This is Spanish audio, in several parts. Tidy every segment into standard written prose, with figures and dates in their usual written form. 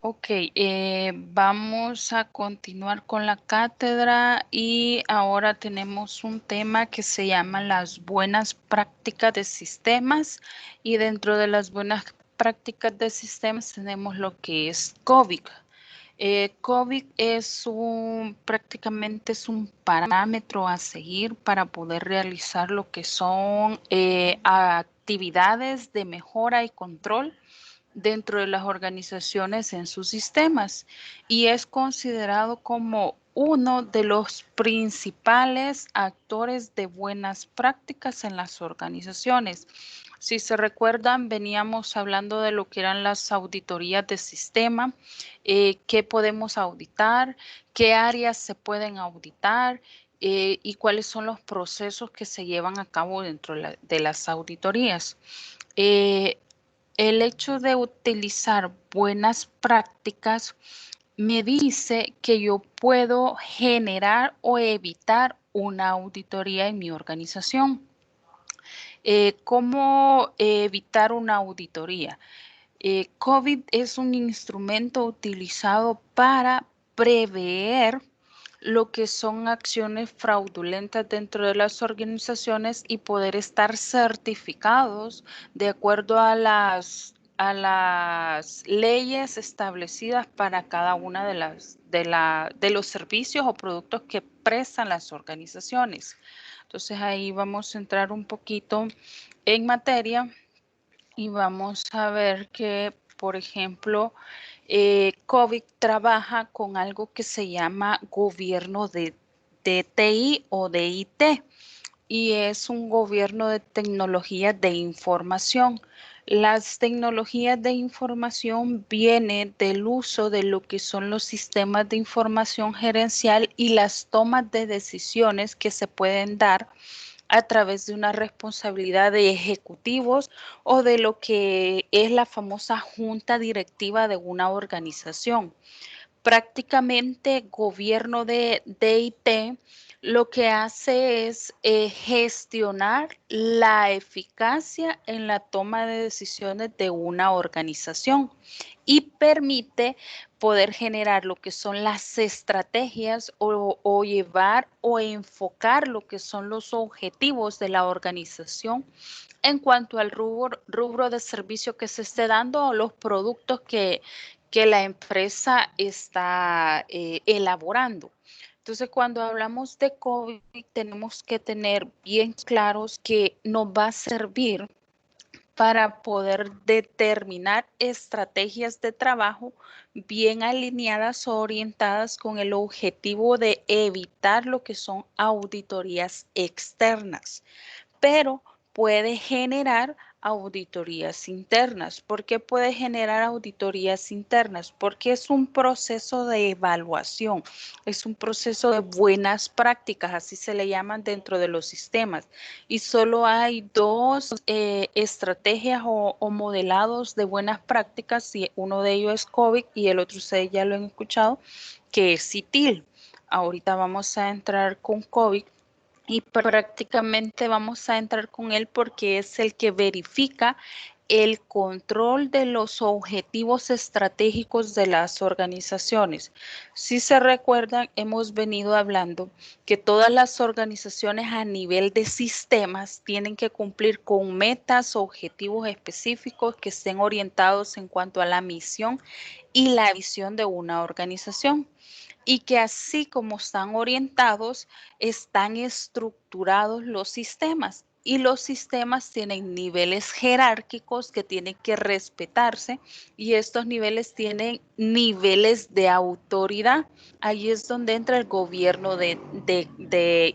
Ok, vamos a continuar con la cátedra y ahora tenemos un tema que se llama las buenas prácticas de sistemas y dentro de las buenas prácticas de sistemas tenemos lo que es COVID. COVID prácticamente es un parámetro a seguir para poder realizar lo que son actividades de mejora y control dentro de las organizaciones en sus sistemas y es considerado como uno de los principales actores de buenas prácticas en las organizaciones. Si se recuerdan, veníamos hablando de lo que eran las auditorías de sistema, qué podemos auditar, qué áreas se pueden auditar y cuáles son los procesos que se llevan a cabo dentro de las auditorías. Eh, el hecho de utilizar buenas prácticas me dice que yo puedo generar o evitar una auditoría en mi organización. ¿Cómo evitar una auditoría? COVID es un instrumento utilizado para prever lo que son acciones fraudulentas dentro de las organizaciones y poder estar certificados de acuerdo a las leyes establecidas para cada una de los servicios o productos que prestan las organizaciones. Entonces ahí vamos a entrar un poquito en materia y vamos a ver que, por ejemplo, COVID trabaja con algo que se llama gobierno de TI o de IT y es un gobierno de tecnologías de información. Las tecnologías de información vienen del uso de lo que son los sistemas de información gerencial y las tomas de decisiones que se pueden dar a través de una responsabilidad de ejecutivos o de lo que es la famosa junta directiva de una organización. Prácticamente gobierno de IT lo que hace es gestionar la eficacia en la toma de decisiones de una organización y permite poder generar lo que son las estrategias o llevar o enfocar lo que son los objetivos de la organización en cuanto al rubro de servicio que se esté dando o los productos que la empresa está elaborando. Entonces, cuando hablamos de COVID, tenemos que tener bien claros que nos va a servir para poder determinar estrategias de trabajo bien alineadas o orientadas con el objetivo de evitar lo que son auditorías externas, pero puede generar auditorías internas. ¿Por qué puede generar auditorías internas? Porque es un proceso de evaluación, es un proceso de buenas prácticas, así se le llaman dentro de los sistemas. Y solo hay dos estrategias o modelados de buenas prácticas, y uno de ellos es COVID y el otro ustedes ya lo han escuchado, que es CITIL. Ahorita vamos a entrar con COVID y prácticamente vamos a entrar con él porque es el que verifica el control de los objetivos estratégicos de las organizaciones. Si se recuerdan, hemos venido hablando que todas las organizaciones a nivel de sistemas tienen que cumplir con metas, objetivos específicos que estén orientados en cuanto a la misión y la visión de una organización y que así como están orientados, están estructurados los sistemas. Y los sistemas tienen niveles jerárquicos que tienen que respetarse y estos niveles tienen niveles de autoridad. Ahí es donde entra el gobierno de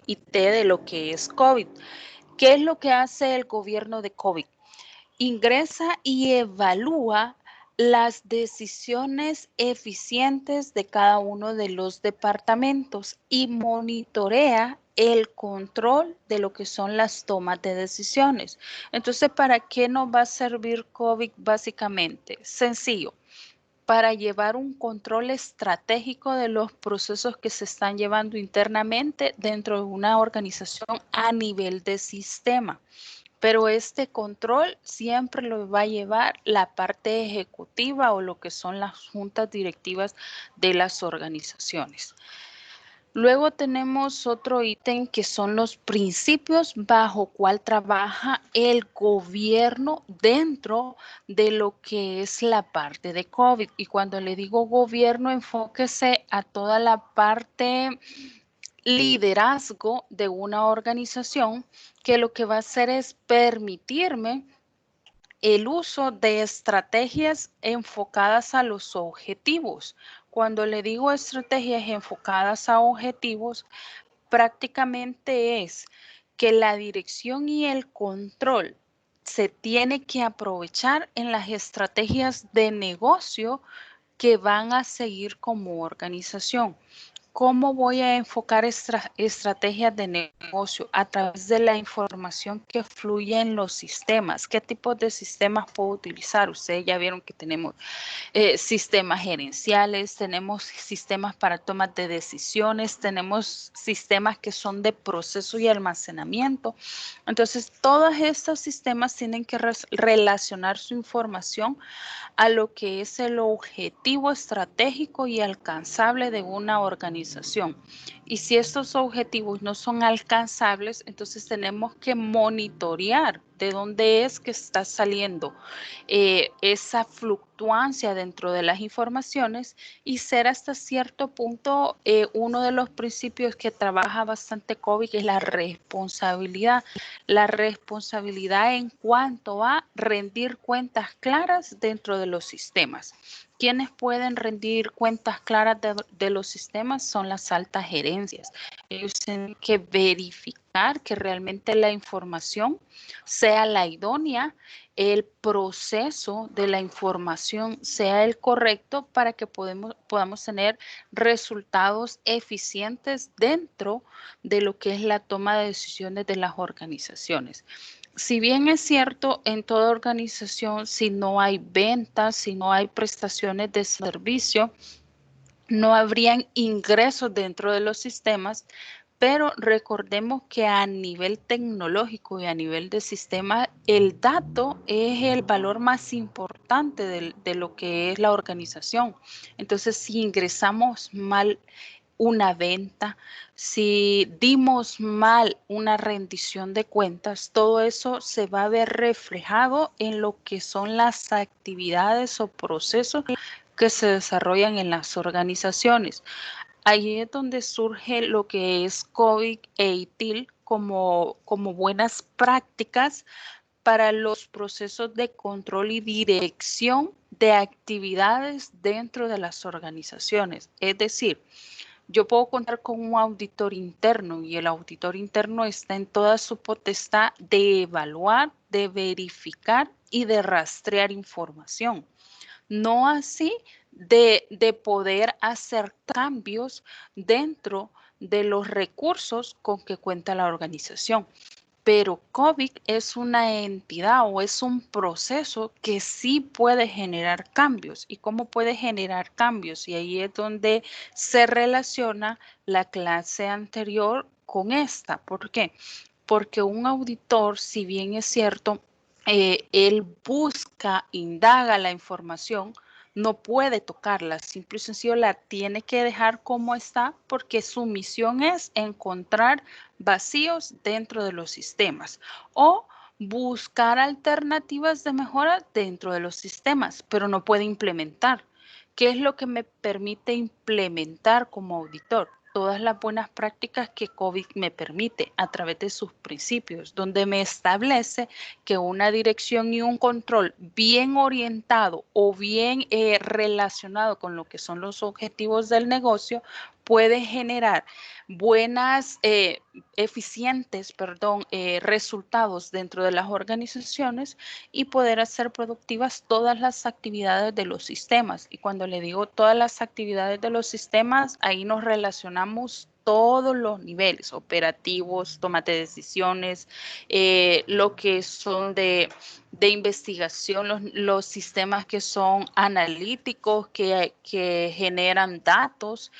IT de lo que es COVID. ¿Qué es lo que hace el gobierno de COVID? Ingresa y evalúa las decisiones eficientes de cada uno de los departamentos y monitorea el control de lo que son las tomas de decisiones. Entonces, ¿para qué nos va a servir COVID básicamente? Sencillo, para llevar un control estratégico de los procesos que se están llevando internamente dentro de una organización a nivel de sistema. pero este control siempre lo va a llevar la parte ejecutiva o lo que son las juntas directivas de las organizaciones. Luego tenemos otro ítem que son los principios bajo cual trabaja el gobierno dentro de lo que es la parte de COVID. Y cuando le digo gobierno, enfóquese a toda la parte liderazgo de una organización, que lo que va a hacer es permitirme el uso de estrategias enfocadas a los objetivos. Cuando le digo estrategias enfocadas a objetivos, prácticamente es que la dirección y el control se tiene que aprovechar en las estrategias de negocio que van a seguir como organización. ¿Cómo voy a enfocar estrategias de negocio? A través de la información que fluye en los sistemas. ¿Qué tipos de sistemas puedo utilizar? Ustedes ya vieron que tenemos sistemas gerenciales, tenemos sistemas para tomas de decisiones, tenemos sistemas que son de proceso y almacenamiento. Entonces, todos estos sistemas tienen que relacionar su información a lo que es el objetivo estratégico y alcanzable de una organización. Y si estos objetivos no son alcanzables, entonces tenemos que monitorear de dónde es que está saliendo esa fluctuancia dentro de las informaciones y ser hasta cierto punto uno de los principios que trabaja bastante COVID, que es la responsabilidad. La responsabilidad en cuanto a rendir cuentas claras dentro de los sistemas. ¿Quiénes pueden rendir cuentas claras de los sistemas? Son las altas gerencias. Ellos tienen que verificar que realmente la información sea la idónea, el proceso de la información sea el correcto para que podamos tener resultados eficientes dentro de lo que es la toma de decisiones de las organizaciones. Si bien es cierto, en toda organización, si no hay ventas, si no hay prestaciones de servicio, no habrían ingresos dentro de los sistemas, pero recordemos que a nivel tecnológico y a nivel de sistema, el dato es el valor más importante de lo que es la organización. Entonces, si ingresamos mal una venta, si dimos mal una rendición de cuentas, todo eso se va a ver reflejado en lo que son las actividades o procesos que se desarrollan en las organizaciones. Ahí es donde surge lo que es COVID e ITIL como buenas prácticas para los procesos de control y dirección de actividades dentro de las organizaciones. Es decir, yo puedo contar con un auditor interno y el auditor interno está en toda su potestad de evaluar, de verificar y de rastrear información. No así de poder hacer cambios dentro de los recursos con que cuenta la organización. Pero COVID es una entidad o es un proceso que sí puede generar cambios. ¿Y cómo puede generar cambios? Y ahí es donde se relaciona la clase anterior con esta. ¿Por qué? Porque un auditor, si bien es cierto, él busca, indaga la información, no puede tocarla, simple y sencillo la tiene que dejar como está porque su misión es encontrar vacíos dentro de los sistemas o buscar alternativas de mejora dentro de los sistemas, pero no puede implementar. ¿Qué es lo que me permite implementar como auditor? Todas las buenas prácticas que COVID me permite a través de sus principios, donde me establece que una dirección y un control bien orientado o bien relacionado con lo que son los objetivos del negocio puede generar buenas, eficientes, perdón, resultados dentro de las organizaciones y poder hacer productivas todas las actividades de los sistemas. Y cuando le digo todas las actividades de los sistemas, ahí nos relacionamos todos los niveles operativos, toma de decisiones, lo que son de investigación, los sistemas que son analíticos, que generan datos.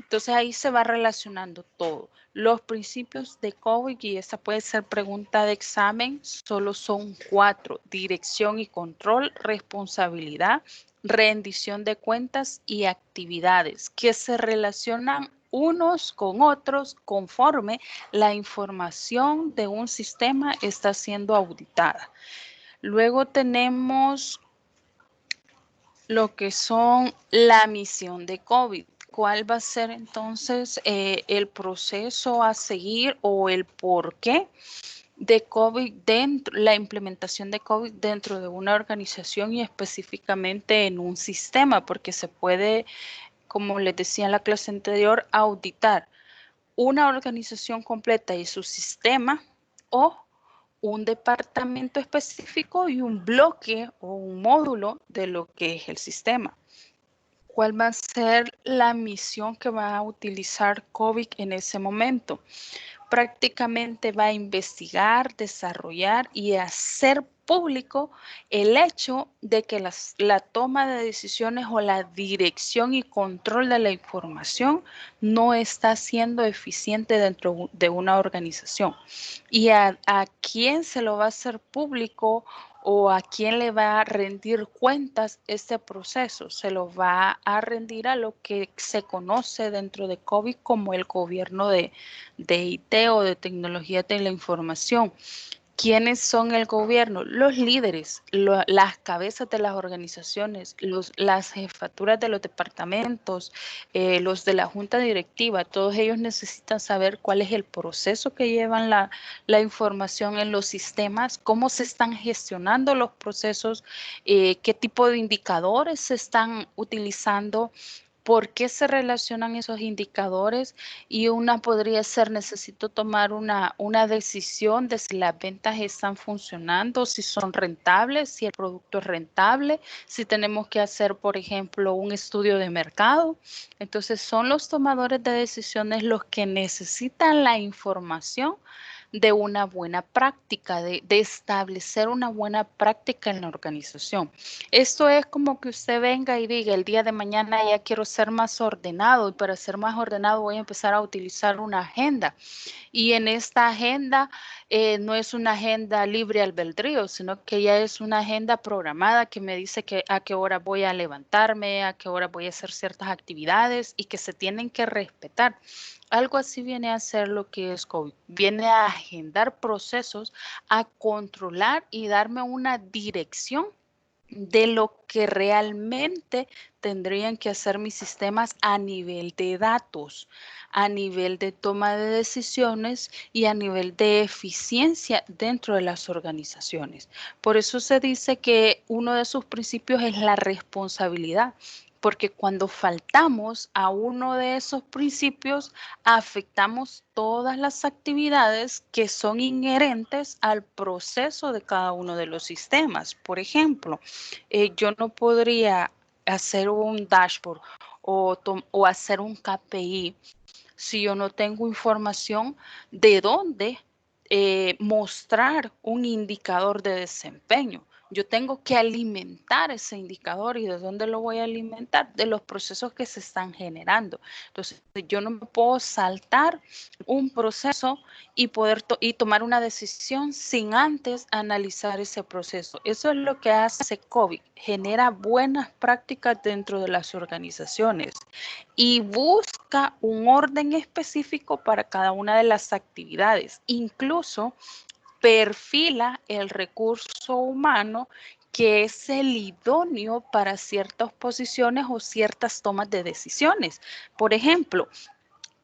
Entonces ahí se va relacionando todo. Los principios de COVID, y esta puede ser pregunta de examen, solo son 4: dirección y control, responsabilidad, rendición de cuentas y actividades, que se relacionan unos con otros conforme la información de un sistema está siendo auditada. Luego tenemos lo que son la misión de COVID. ¿Cuál va a ser entonces el proceso a seguir o el por qué de COVID dentro, la implementación de COVID dentro de una organización y específicamente en un sistema? Porque se puede, como les decía en la clase anterior, auditar una organización completa y su sistema, o un departamento específico y un bloque o un módulo de lo que es el sistema. ¿Cuál va a ser la misión que va a utilizar COVID en ese momento? Prácticamente va a investigar, desarrollar y hacer público el hecho de que la toma de decisiones o la dirección y control de la información no está siendo eficiente dentro de una organización. ¿Y a quién se lo va a hacer público o a quién le va a rendir cuentas este proceso? Se lo va a rendir a lo que se conoce dentro de COVID como el gobierno de IT o de tecnología de la información. ¿Quiénes son el gobierno? Los líderes, las cabezas de las organizaciones, las jefaturas de los departamentos, los de la junta directiva. Todos ellos necesitan saber cuál es el proceso que llevan la información en los sistemas, cómo se están gestionando los procesos, qué tipo de indicadores se están utilizando, por qué se relacionan esos indicadores. Y una podría ser: necesito tomar una decisión de si las ventas están funcionando, si son rentables, si el producto es rentable, si tenemos que hacer, por ejemplo, un estudio de mercado. Entonces, son los tomadores de decisiones los que necesitan la información de una buena práctica, de establecer una buena práctica en la organización. Esto es como que usted venga y diga: el día de mañana ya quiero ser más ordenado, y para ser más ordenado voy a empezar a utilizar una agenda. Y en esta agenda no es una agenda libre albedrío, sino que ya es una agenda programada que me dice que a qué hora voy a levantarme, a qué hora voy a hacer ciertas actividades y que se tienen que respetar. Algo así viene a ser lo que es COVID. Viene a agendar procesos, a controlar y darme una dirección de lo que realmente tendrían que hacer mis sistemas a nivel de datos, a nivel de toma de decisiones y a nivel de eficiencia dentro de las organizaciones. Por eso se dice que uno de sus principios es la responsabilidad, porque cuando faltamos a uno de esos principios, afectamos todas las actividades que son inherentes al proceso de cada uno de los sistemas. Por ejemplo, yo no podría hacer un dashboard o hacer un KPI si yo no tengo información de dónde mostrar un indicador de desempeño. Yo tengo que alimentar ese indicador. ¿Y de dónde lo voy a alimentar? De los procesos que se están generando. Entonces, yo no me puedo saltar un proceso y poder tomar una decisión sin antes analizar ese proceso. Eso es lo que hace COVID, genera buenas prácticas dentro de las organizaciones y busca un orden específico para cada una de las actividades. Incluso perfila el recurso humano que es el idóneo para ciertas posiciones o ciertas tomas de decisiones. Por ejemplo,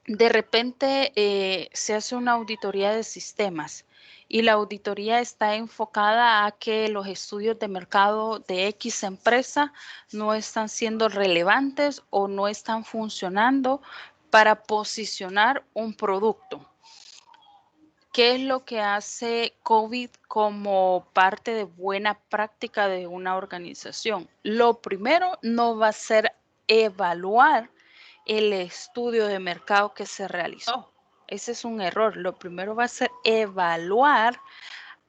de repente se hace una auditoría de sistemas y la auditoría está enfocada a que los estudios de mercado de X empresa no están siendo relevantes o no están funcionando para posicionar un producto. ¿Qué es lo que hace COVID como parte de buena práctica de una organización? Lo primero no va a ser evaluar el estudio de mercado que se realizó. Ese es un error. Lo primero va a ser evaluar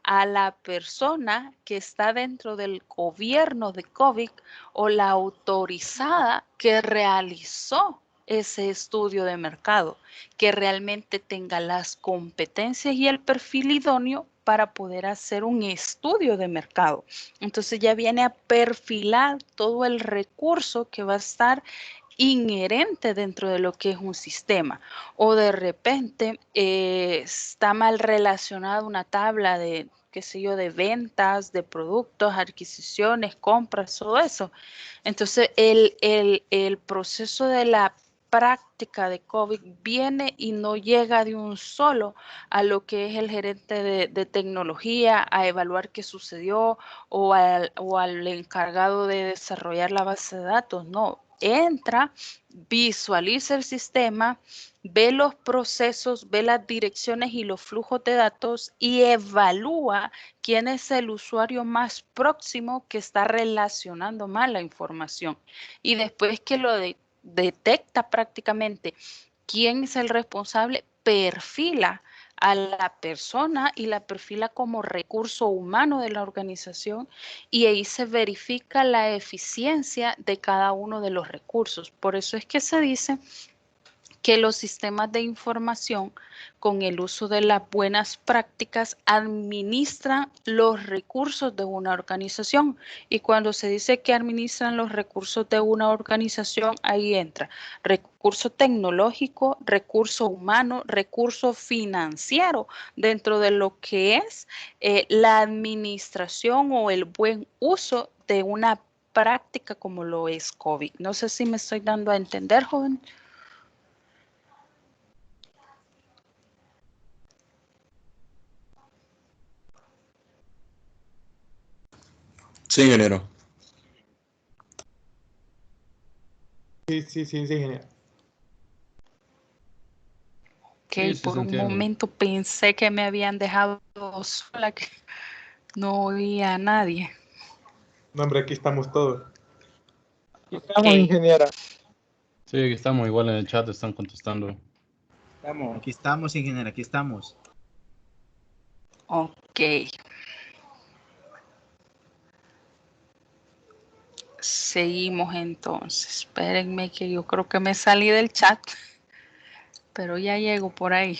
a la persona que está dentro del gobierno de COVID o la autorizada que realizó ese estudio de mercado, que realmente tenga las competencias y el perfil idóneo para poder hacer un estudio de mercado. Entonces ya viene a perfilar todo el recurso que va a estar inherente dentro de lo que es un sistema, o de repente está mal relacionada una tabla de, qué sé yo, de ventas, de productos, adquisiciones, compras, todo eso. Entonces el proceso de la práctica de COVID viene y no llega de un solo a lo que es el gerente de tecnología a evaluar qué sucedió o al encargado de desarrollar la base de datos. No, entra, visualiza el sistema, ve los procesos, ve las direcciones y los flujos de datos y evalúa quién es el usuario más próximo que está relacionando mal la información. Y después que lo detecta prácticamente quién es el responsable, perfila a la persona y la perfila como recurso humano de la organización y ahí se verifica la eficiencia de cada uno de los recursos. Por eso es que se dice que los sistemas de información, con el uso de las buenas prácticas, administran los recursos de una organización. Y cuando se dice que administran los recursos de una organización, ahí entra recurso tecnológico, recurso humano, recurso financiero, dentro de lo que es la administración o el buen uso de una práctica como lo es COVID. No sé si me estoy dando a entender, joven. Sí, ingeniero. Sí, genial. Ok, Sí, sí por se un entiende. momento pensé que me habían dejado sola, que no oía a nadie. No, hombre, aquí estamos todos. Aquí estamos, Ok, ingeniera. Sí, aquí estamos, igual en el chat están contestando. Aquí estamos, ingeniero, aquí estamos. ok. Seguimos entonces. Espérenme que yo creo que me salí del chat, pero ya llego por ahí.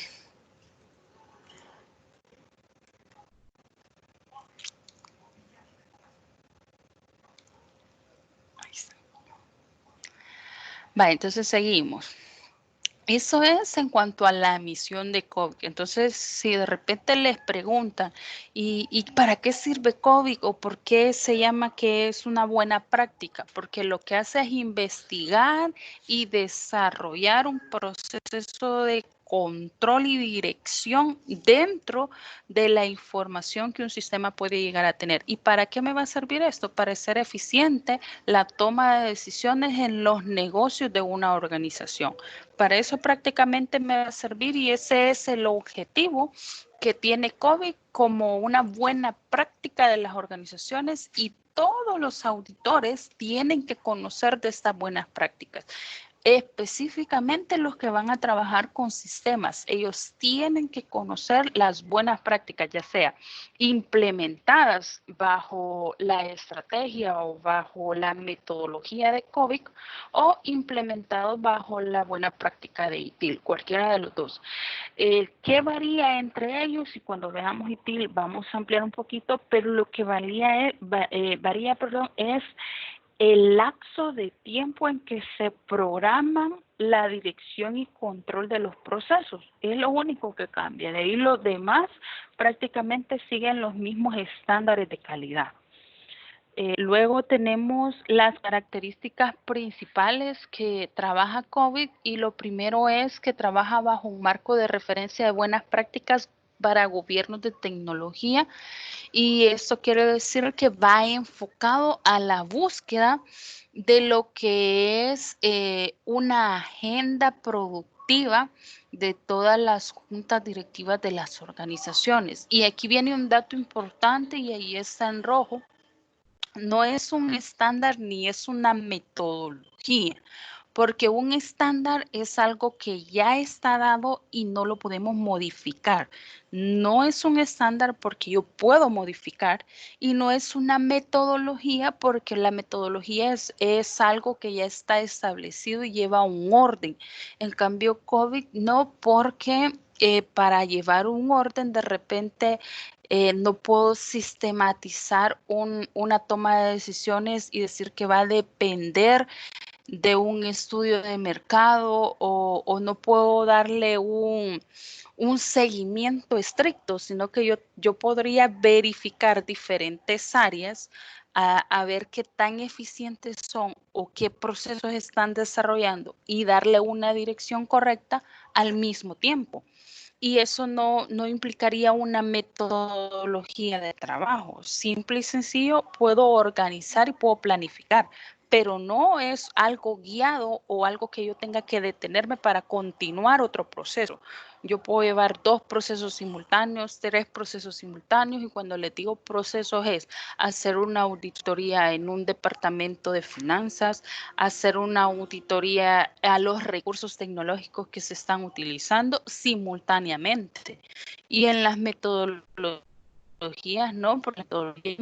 Ahí está. Vale, entonces seguimos. Eso es en cuanto a la misión de COVID. Entonces, si de repente les preguntan, ¿y para qué sirve COVID o por qué se llama que es una buena práctica? Porque lo que hace es investigar y desarrollar un proceso de control y dirección dentro de la información que un sistema puede llegar a tener. ¿Y para qué me va a servir esto? Para ser eficiente la toma de decisiones en los negocios de una organización. Para eso prácticamente me va a servir y ese es el objetivo que tiene COVID como una buena práctica de las organizaciones y todos los auditores tienen que conocer de estas buenas prácticas. Específicamente los que van a trabajar con sistemas, ellos tienen que conocer las buenas prácticas, ya sea implementadas bajo la estrategia o bajo la metodología de COVID o implementados bajo la buena práctica de ITIL, cualquiera de los dos. ¿Qué varía entre ellos? Y cuando veamos ITIL vamos a ampliar un poquito, pero lo que varía es el lapso de tiempo en que se programan la dirección y control de los procesos. Es lo único que cambia. De ahí los demás prácticamente siguen los mismos estándares de calidad. Luego tenemos las características principales que trabaja COVID y lo primero es que trabaja bajo un marco de referencia de buenas prácticas para gobiernos de tecnología y esto quiere decir que va enfocado a la búsqueda de lo que es una agenda productiva de todas las juntas directivas de las organizaciones. Y aquí viene un dato importante y ahí está en rojo. No es un estándar ni es una metodología, porque un estándar es algo que ya está dado y no lo podemos modificar. No es un estándar porque yo puedo modificar y no es una metodología porque la metodología es algo que ya está establecido y lleva un orden. En cambio, COVID no, porque para llevar un orden de repente no puedo sistematizar una toma de decisiones y decir que va a depender de un estudio de mercado o no puedo darle un seguimiento estricto, sino que yo podría verificar diferentes áreas a ver qué tan eficientes son o qué procesos están desarrollando y darle una dirección correcta al mismo tiempo. Y eso no implicaría una metodología de trabajo. Simple y sencillo, puedo organizar y puedo planificar, pero no es algo guiado o algo que yo tenga que detenerme para continuar otro proceso. Yo puedo llevar 2 procesos simultáneos, 3 procesos simultáneos, y cuando les digo procesos es hacer una auditoría en un departamento de finanzas, hacer una auditoría a los recursos tecnológicos que se están utilizando simultáneamente. Y en las metodologías, no, por la metodología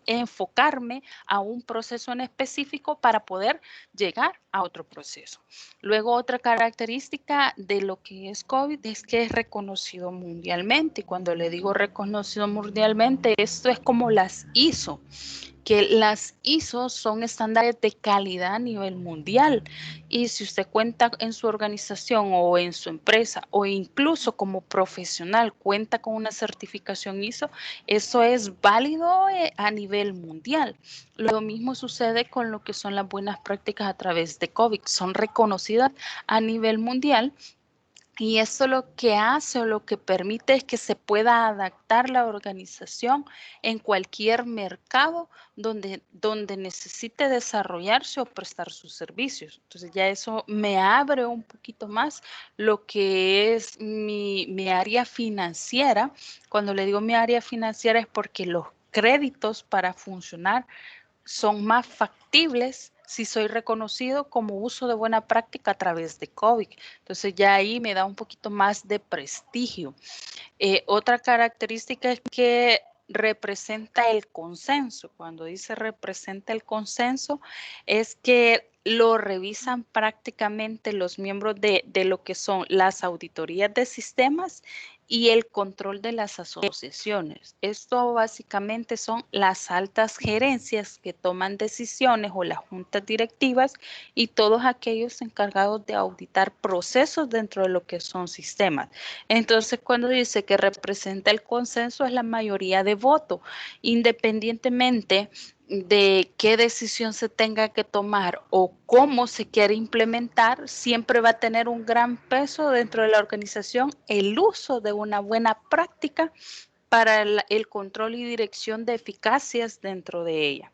enfocarme a un proceso en específico para poder llegar a otro proceso. Luego, otra característica de lo que es COVID es que es reconocido mundialmente. Y cuando le digo reconocido mundialmente, esto es como las ISO, que las ISO son estándares de calidad a nivel mundial. Y si usted cuenta en su organización o en su empresa o incluso como profesional cuenta con una certificación ISO, eso es válido a nivel mundial. Lo mismo sucede con lo que son las buenas prácticas a través de COVID. Son reconocidas a nivel mundial. Y eso lo que hace o lo que permite es que se pueda adaptar la organización en cualquier mercado donde necesite desarrollarse o prestar sus servicios. Entonces ya eso me abre un poquito más lo que es mi área financiera. Cuando le digo mi área financiera es porque los créditos para funcionar son más factibles si soy reconocido como uso de buena práctica a través de COVID. Entonces ya ahí me da un poquito más de prestigio. Otra característica es que representa el consenso. Cuando dice representa el consenso, es que lo revisan prácticamente los miembros de lo que son las auditorías de sistemas y el control de las asociaciones. Esto básicamente son las altas gerencias que toman decisiones o las juntas directivas y todos aquellos encargados de auditar procesos dentro de lo que son sistemas. Entonces, cuando dice que representa el consenso, es la mayoría de voto, independientemente de qué decisión se tenga que tomar o cómo se quiere implementar, siempre va a tener un gran peso dentro de la organización el uso de una buena práctica para el control y dirección de eficacias dentro de ella.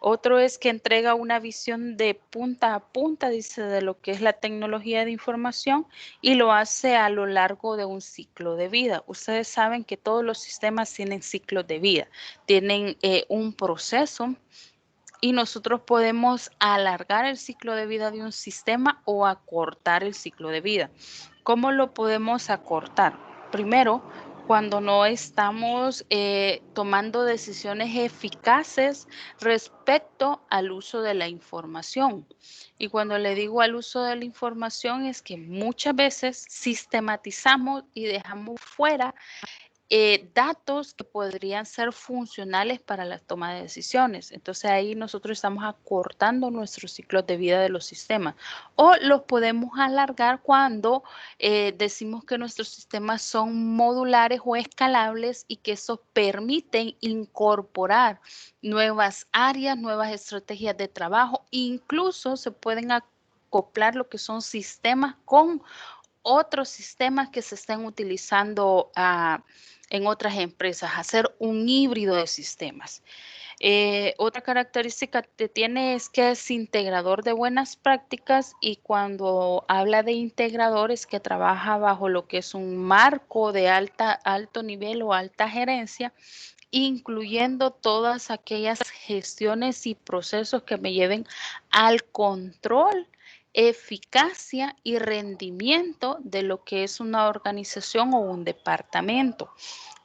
Otro es que entrega una visión de punta a punta, dice, de lo que es la tecnología de información y lo hace a lo largo de un ciclo de vida. Ustedes saben que todos los sistemas tienen ciclos de vida, tienen un proceso y nosotros podemos alargar el ciclo de vida de un sistema o acortar el ciclo de vida. ¿Cómo lo podemos acortar? Primero, cuando no estamos tomando decisiones eficaces respecto al uso de la información. Y cuando le digo al uso de la información es que muchas veces sistematizamos y dejamos fuera datos que podrían ser funcionales para la toma de decisiones. Entonces ahí nosotros estamos acortando nuestros ciclos de vida de los sistemas o los podemos alargar cuando decimos que nuestros sistemas son modulares o escalables y que eso permiten incorporar nuevas áreas, nuevas estrategias de trabajo, incluso se pueden acoplar lo que son sistemas con otros sistemas que se estén utilizando en otras empresas, hacer un híbrido de sistemas. Otra característica que tiene es que es integrador de buenas prácticas y cuando habla de integrador es que trabaja bajo lo que es un marco de alto nivel o alta gerencia, incluyendo todas aquellas gestiones y procesos que me lleven al control eficacia y rendimiento de lo que es una organización o un departamento.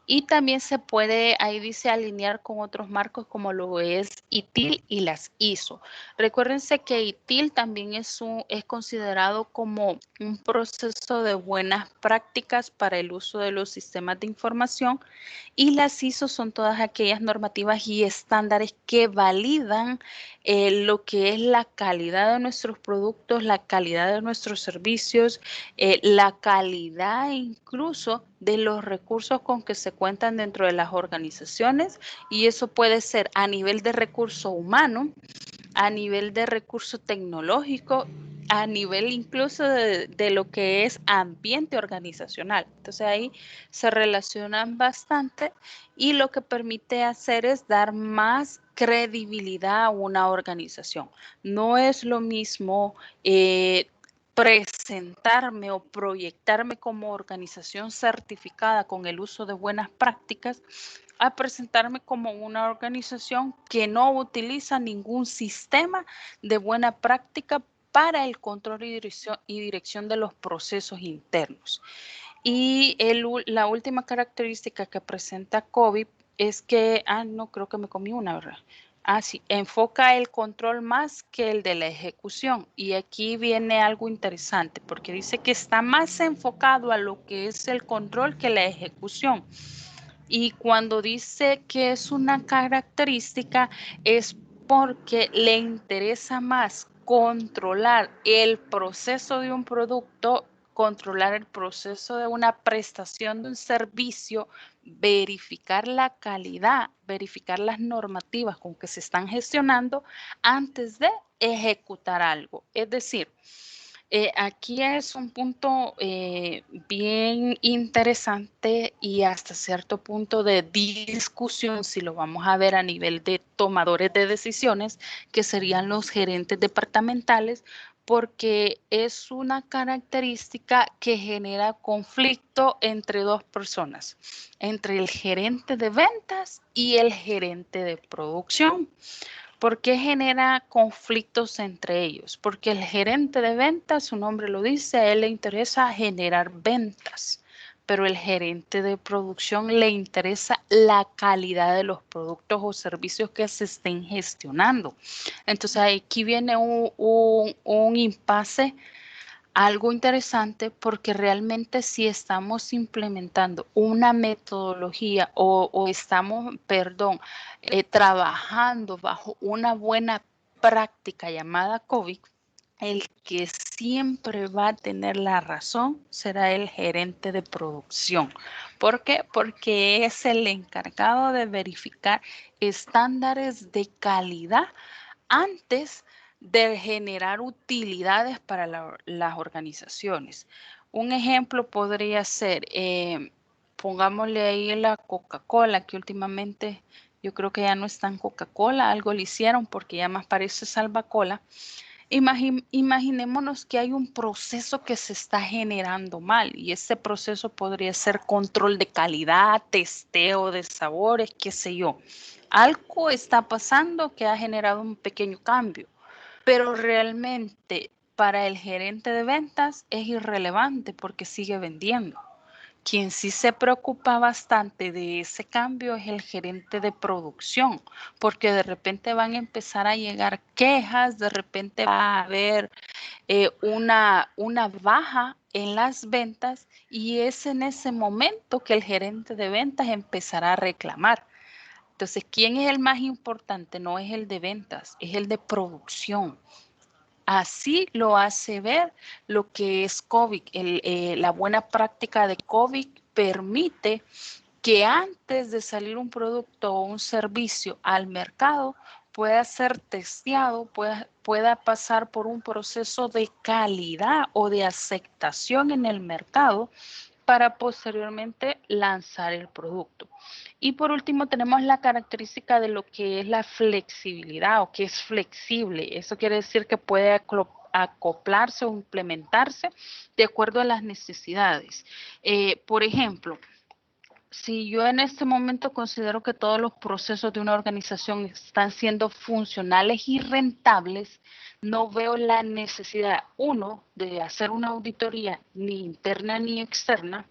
Y también se puede, ahí dice, alinear con otros marcos como lo es ITIL y las ISO. Recuérdense que ITIL también es considerado como un proceso de buenas prácticas para el uso de los sistemas de información, y las ISO son todas aquellas normativas y estándares que validan lo que es la calidad de nuestros productos, la calidad de nuestros servicios, la calidad incluso de los recursos con que se cuentan dentro de las organizaciones, y eso puede ser a nivel de recurso humano, a nivel de recurso tecnológico, a nivel incluso de lo que es ambiente organizacional. Entonces ahí se relacionan bastante, y lo que permite hacer es dar más credibilidad a una organización. No es lo mismo presentarme o proyectarme como organización certificada con el uso de buenas prácticas a presentarme como una organización que no utiliza ningún sistema de buena práctica para el control y dirección de los procesos internos. Y la última característica que presenta COVID es que, no, creo que me comí una, ¿verdad? Sí, enfoca el control más que el de la ejecución. Y aquí viene algo interesante, porque dice que está más enfocado a lo que es el control que la ejecución. Y cuando dice que es una característica, es porque le interesa más controlar el proceso de un producto, controlar el proceso de una prestación de un servicio, verificar la calidad, verificar las normativas con que se están gestionando antes de ejecutar algo. Es decir, aquí es un punto bien interesante y hasta cierto punto de discusión, si lo vamos a ver a nivel de tomadores de decisiones, que serían los gerentes departamentales, porque es una característica que genera conflicto entre dos personas, entre el gerente de ventas y el gerente de producción. ¿Por qué genera conflictos entre ellos? Porque el gerente de ventas, su nombre lo dice, a él le interesa generar ventas, pero el gerente de producción le interesa la calidad de los productos o servicios que se estén gestionando. Entonces aquí viene un impasse, algo interesante, porque realmente si estamos implementando una metodología o estamos, trabajando bajo una buena práctica llamada COVID, el que siempre va a tener la razón será el gerente de producción. ¿Por qué? Porque es el encargado de verificar estándares de calidad antes de generar utilidades para las organizaciones. Un ejemplo podría ser, pongámosle ahí la Coca-Cola, que últimamente yo creo que ya no es tan Coca-Cola, algo le hicieron porque ya más parece Salva-Cola. Imaginémonos que hay un proceso que se está generando mal, y ese proceso podría ser control de calidad, testeo de sabores, qué sé yo. Algo está pasando que ha generado un pequeño cambio, pero realmente para el gerente de ventas es irrelevante porque sigue vendiendo. Quien sí se preocupa bastante de ese cambio es el gerente de producción, porque de repente van a empezar a llegar quejas, de repente va a haber una baja en las ventas, y es en ese momento que el gerente de ventas empezará a reclamar. Entonces, ¿quién es el más importante? No es el de ventas, es el de producción. Así lo hace ver lo que es COVID. La buena práctica de COVID permite que antes de salir un producto o un servicio al mercado pueda ser testeado, pueda pasar por un proceso de calidad o de aceptación en el mercado para posteriormente lanzar el producto. Y por último tenemos la característica de lo que es la flexibilidad, o que es flexible. Eso quiere decir que puede acoplarse o implementarse de acuerdo a las necesidades. Por ejemplo, Si yo en este momento considero que todos los procesos de una organización están siendo funcionales y rentables, no veo la necesidad, uno, de hacer una auditoría ni interna ni externa,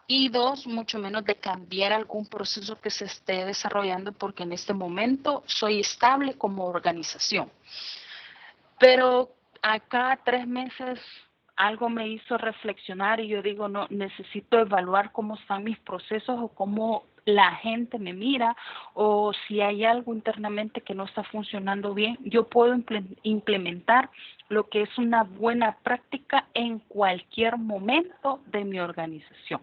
y dos, mucho menos de cambiar algún proceso que se esté desarrollando, porque en este momento soy estable como organización. Pero a cada 3 meses algo me hizo reflexionar y yo digo, no, necesito evaluar cómo están mis procesos o cómo la gente me mira, o si hay algo internamente que no está funcionando bien. Yo puedo implementar lo que es una buena práctica en cualquier momento de mi organización.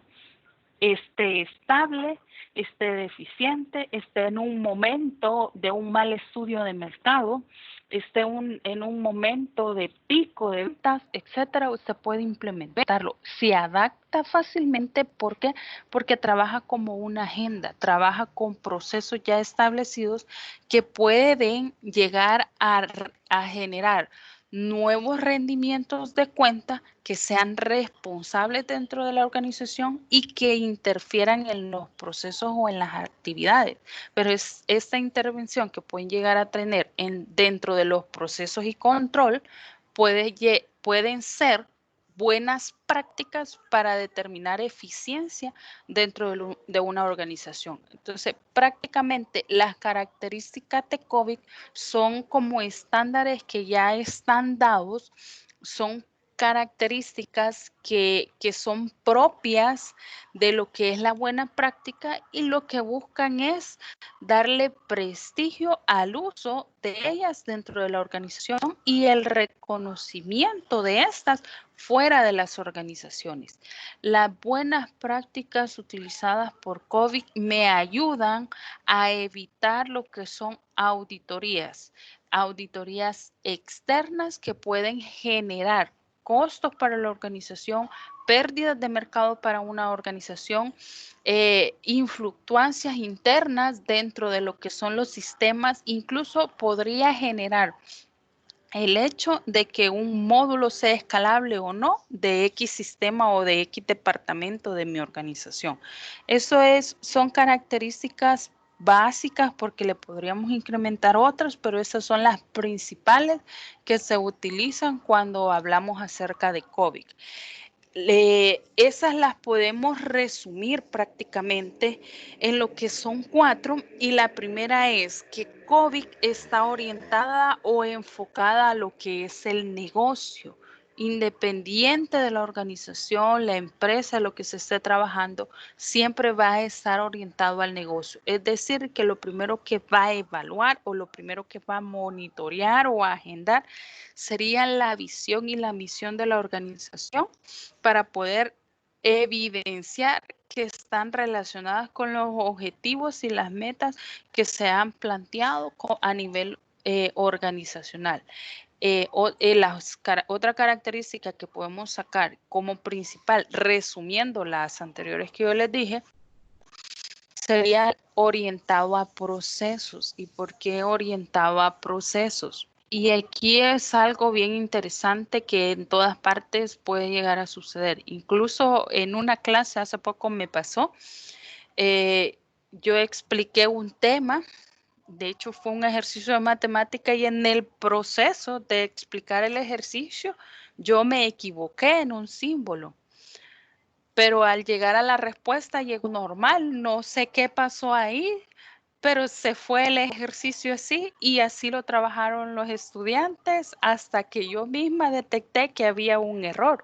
Esté estable, esté deficiente, esté en un momento de un mal estudio de mercado, esté en un momento de pico de ventas, etcétera, usted puede implementarlo. Se adapta fácilmente, ¿por qué? Porque trabaja como una agenda, trabaja con procesos ya establecidos que pueden llegar a generar nuevos rendimientos de cuenta que sean responsables dentro de la organización y que interfieran en los procesos o en las actividades. Pero es esta intervención que pueden llegar a tener dentro de los procesos y control pueden ser buenas prácticas para determinar eficiencia dentro de una organización. Entonces, prácticamente las características de COVID son como estándares que ya están dados, son características que son propias de lo que es la buena práctica y lo que buscan es darle prestigio al uso de ellas dentro de la organización y el reconocimiento de estas fuera de las organizaciones. Las buenas prácticas utilizadas por COVID me ayudan a evitar lo que son auditorías externas que pueden generar costos para la organización, pérdidas de mercado para una organización, influctuancias internas dentro de lo que son los sistemas, incluso podría generar el hecho de que un módulo sea escalable o no de X sistema o de X departamento de mi organización. Son características básicas porque le podríamos incrementar otras, pero esas son las principales que se utilizan cuando hablamos acerca de COVID. Esas las podemos resumir prácticamente en lo que son 4, y la primera es que COVID está orientada o enfocada a lo que es el negocio, independiente de la organización, la empresa, lo que se esté trabajando, siempre va a estar orientado al negocio. Es decir, que lo primero que va a evaluar o lo primero que va a monitorear o a agendar sería la visión y la misión de la organización para poder evidenciar que están relacionadas con los objetivos y las metas que se han planteado a nivel organizacional. Otra característica que podemos sacar como principal, resumiendo las anteriores que yo les dije, sería orientado a procesos. ¿Y por qué orientado a procesos? Y aquí es algo bien interesante que en todas partes puede llegar a suceder. Incluso en una clase hace poco me pasó, yo expliqué un tema, de hecho fue un ejercicio de matemática y en el proceso de explicar el ejercicio yo me equivoqué en un símbolo. Pero al llegar a la respuesta llegó normal, no sé qué pasó ahí, pero se fue el ejercicio así y así lo trabajaron los estudiantes hasta que yo misma detecté que había un error.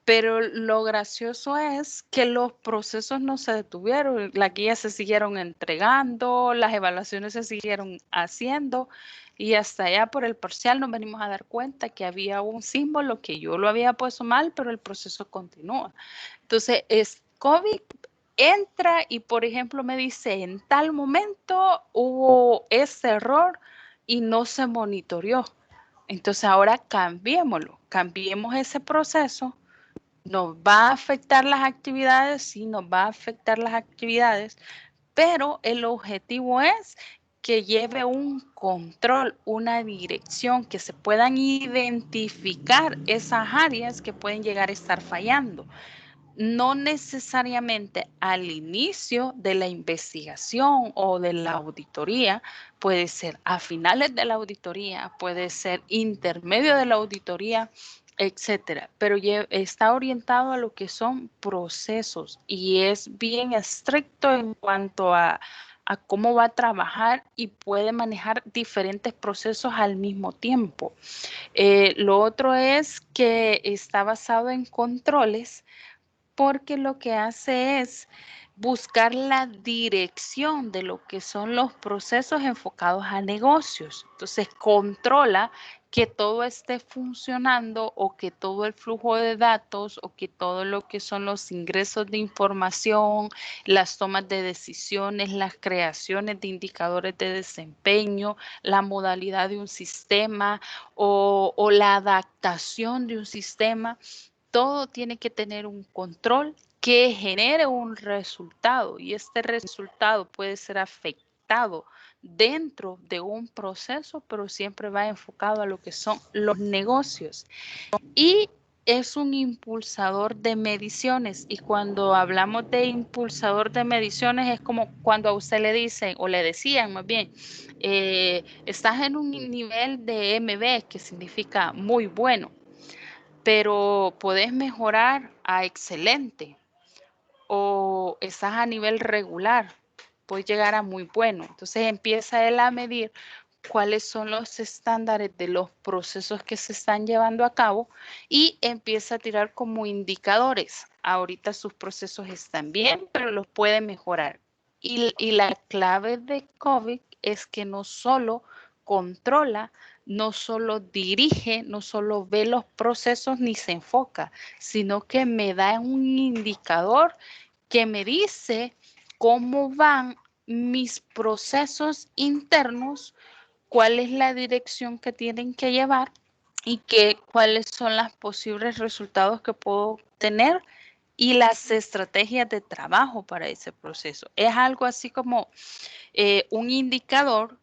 Pero lo gracioso es que los procesos no se detuvieron, las guías se siguieron entregando, las evaluaciones se siguieron haciendo y hasta allá por el parcial nos venimos a dar cuenta que había un símbolo que yo lo había puesto mal, pero el proceso continúa. Entonces, COVID entra y, por ejemplo, me dice, en tal momento hubo ese error y no se monitoreó. Entonces, ahora cambiemos ese proceso. Nos va a afectar las actividades, sí, nos va a afectar las actividades, pero el objetivo es que lleve un control, una dirección, que se puedan identificar esas áreas que pueden llegar a estar fallando. no necesariamente al inicio de la investigación o de la auditoría, puede ser a finales de la auditoría, puede ser intermedio de la auditoría, etcétera, pero está orientado a lo que son procesos y es bien estricto en cuanto a cómo va a trabajar y puede manejar diferentes procesos al mismo tiempo. Lo otro es que está basado en controles porque lo que hace es buscar la dirección de lo que son los procesos enfocados a negocios. Entonces, controla que todo esté funcionando o que todo el flujo de datos o que todo lo que son los ingresos de información, las tomas de decisiones, las creaciones de indicadores de desempeño, la modalidad de un sistema o la adaptación de un sistema, todo tiene que tener un control que genere un resultado y este resultado puede ser afectado dentro de un proceso, pero siempre va enfocado a lo que son los negocios. Y es un impulsador de mediciones y cuando hablamos de impulsador de mediciones es como cuando a usted le dicen o le decían más bien, estás en un nivel de MB que significa muy bueno, pero puedes mejorar a excelente o estás a nivel regular, puedes llegar a muy bueno. Entonces empieza él a medir cuáles son los estándares de los procesos que se están llevando a cabo y empieza a tirar como indicadores. Ahorita sus procesos están bien, pero los puede mejorar. Y la clave de COVID es que no solo controla, no solo dirige, no solo ve los procesos ni se enfoca, sino que me da un indicador que me dice cómo van mis procesos internos, cuál es la dirección que tienen que llevar y cuáles son los posibles resultados que puedo tener y las estrategias de trabajo para ese proceso. Es algo así como un indicador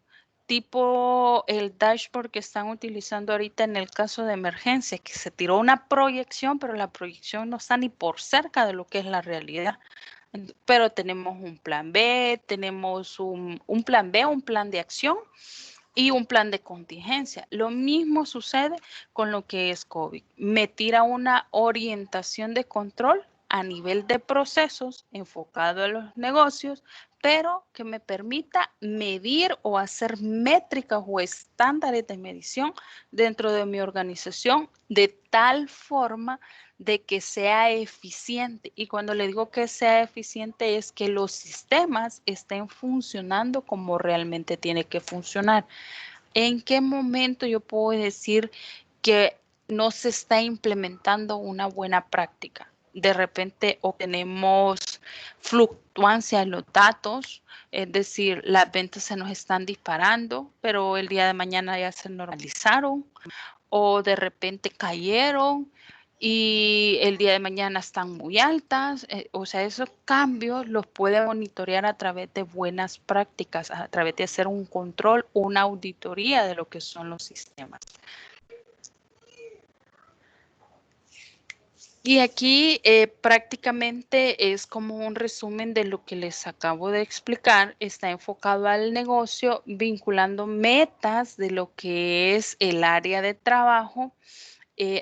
tipo el dashboard que están utilizando ahorita en el caso de emergencia, que se tiró una proyección, pero la proyección no está ni por cerca de lo que es la realidad. Pero tenemos un plan B, tenemos un plan B, un plan de acción y un plan de contingencia. Lo mismo sucede con lo que es COVID. Me tira una orientación de control a nivel de procesos enfocado a los negocios, pero que me permita medir o hacer métricas o estándares de medición dentro de mi organización de tal forma de que sea eficiente. Y cuando le digo que sea eficiente es que los sistemas estén funcionando como realmente tiene que funcionar. ¿En qué momento yo puedo decir que no se está implementando una buena práctica? De repente obtenemos fluctuancia en los datos, es decir, las ventas se nos están disparando, pero el día de mañana ya se normalizaron o de repente cayeron y el día de mañana están muy altas. O sea, esos cambios los puede monitorear a través de buenas prácticas, a través de hacer un control, una auditoría de lo que son los sistemas. Y aquí prácticamente es como un resumen de lo que les acabo de explicar. Está enfocado al negocio, vinculando metas de lo que es el área de trabajo.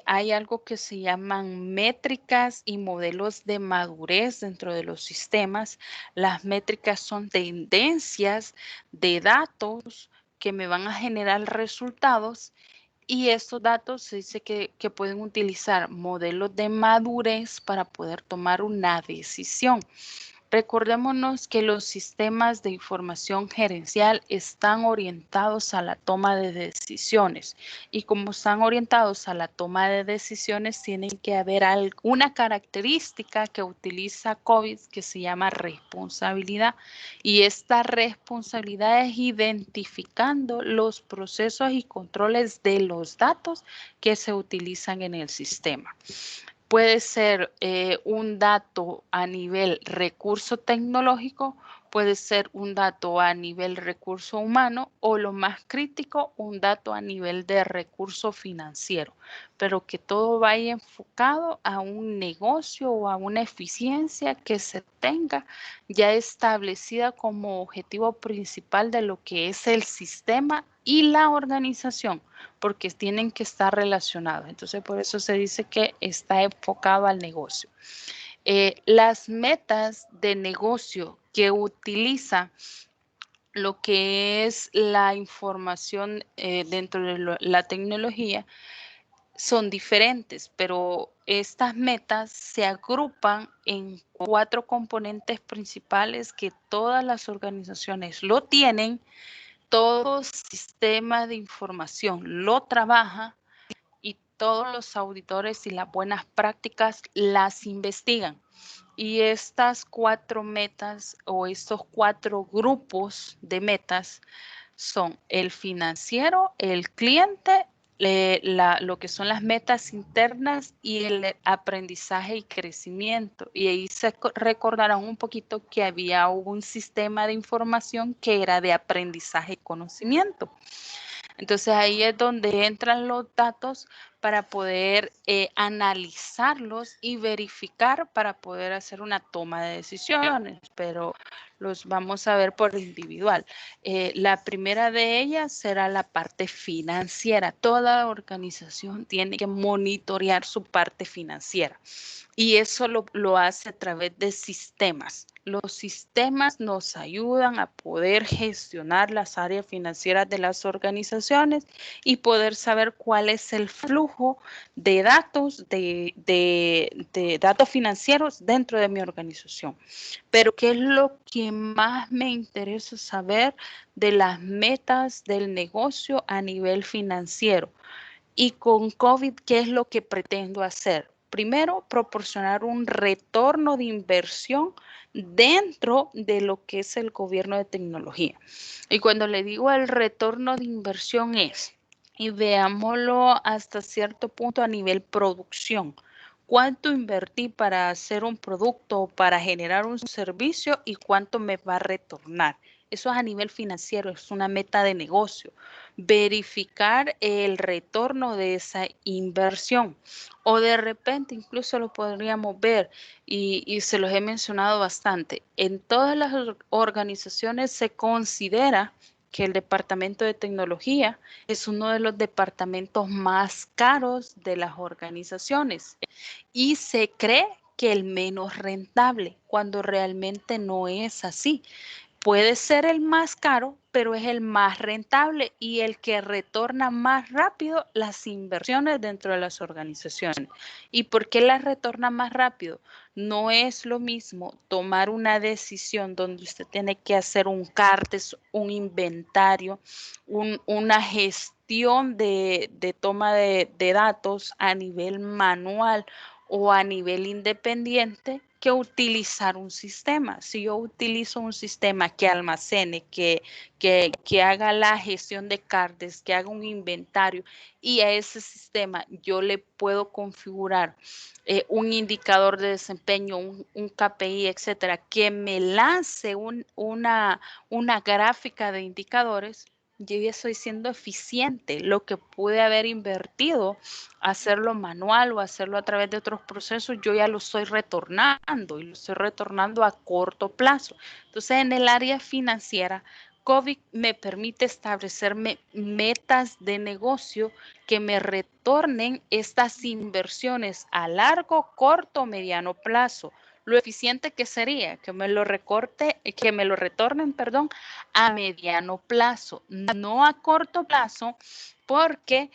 Hay algo que se llaman métricas y modelos de madurez dentro de los sistemas. Las métricas son tendencias de datos que me van a generar resultados y estos datos se dice que pueden utilizar modelos de madurez para poder tomar una decisión. Recordémonos que los sistemas de información gerencial están orientados a la toma de decisiones y como están orientados a la toma de decisiones tienen que haber alguna característica que utiliza COVID que se llama responsabilidad y esta responsabilidad es identificando los procesos y controles de los datos que se utilizan en el sistema. Puede ser un dato a nivel recurso tecnológico, Puede ser un dato a nivel recurso humano o lo más crítico, un dato a nivel de recurso financiero, pero que todo vaya enfocado a un negocio o a una eficiencia que se tenga ya establecida como objetivo principal de lo que es el sistema y la organización, porque tienen que estar relacionados. Entonces, por eso se dice que está enfocado al negocio. Las metas de negocio que utiliza lo que es la información dentro de la tecnología son diferentes, pero estas metas se agrupan en 4 componentes principales que todas las organizaciones lo tienen, todo sistema de información lo trabaja y todos los auditores y las buenas prácticas las investigan. Y estas 4 metas o estos 4 grupos de metas son el financiero, el cliente, lo que son las metas internas y el aprendizaje y crecimiento. Y ahí se recordarán un poquito que había un sistema de información que era de aprendizaje y conocimiento. Entonces ahí es donde entran los datos para poder analizarlos y verificar para poder hacer una toma de decisiones, pero los vamos a ver por individual. La primera de ellas será la parte financiera. Toda organización tiene que monitorear su parte financiera y eso lo hace a través de sistemas. Los sistemas nos ayudan a poder gestionar las áreas financieras de las organizaciones y poder saber cuál es el flujo de datos, de datos financieros dentro de mi organización. Pero ¿qué es lo que más me interesa saber de las metas del negocio a nivel financiero? Y con COVID, ¿qué es lo que pretendo hacer? Primero, proporcionar un retorno de inversión dentro de lo que es el gobierno de tecnología. Y cuando le digo el retorno de inversión es, y veámoslo hasta cierto punto a nivel producción, cuánto invertí para hacer un producto o para generar un servicio y cuánto me va a retornar. Eso es a nivel financiero, es una meta de negocio. Verificar el retorno de esa inversión. O de repente incluso lo podríamos ver y se los he mencionado bastante. En todas las organizaciones se considera que el departamento de tecnología es uno de los departamentos más caros de las organizaciones y se cree que el menos rentable, cuando realmente no es así. Puede ser el más caro, pero es el más rentable y el que retorna más rápido las inversiones dentro de las organizaciones. ¿Y por qué las retorna más rápido? No es lo mismo tomar una decisión donde usted tiene que hacer un CARTES, un inventario, una gestión de toma de datos a nivel manual o a nivel independiente que utilizar un sistema. Si yo utilizo un sistema que almacene, que haga la gestión de cartes, que haga un inventario y a ese sistema yo le puedo configurar un indicador de desempeño, un KPI, etcétera, que me lance una gráfica de indicadores, yo ya estoy siendo eficiente. Lo que pude haber invertido, hacerlo manual o hacerlo a través de otros procesos, yo ya lo estoy retornando y lo estoy retornando a corto plazo. Entonces, en el área financiera, COVID me permite establecerme metas de negocio que me retornen estas inversiones a largo, corto, mediano plazo. Lo eficiente que sería que me lo retornen, perdón, a mediano plazo, no a corto plazo, porque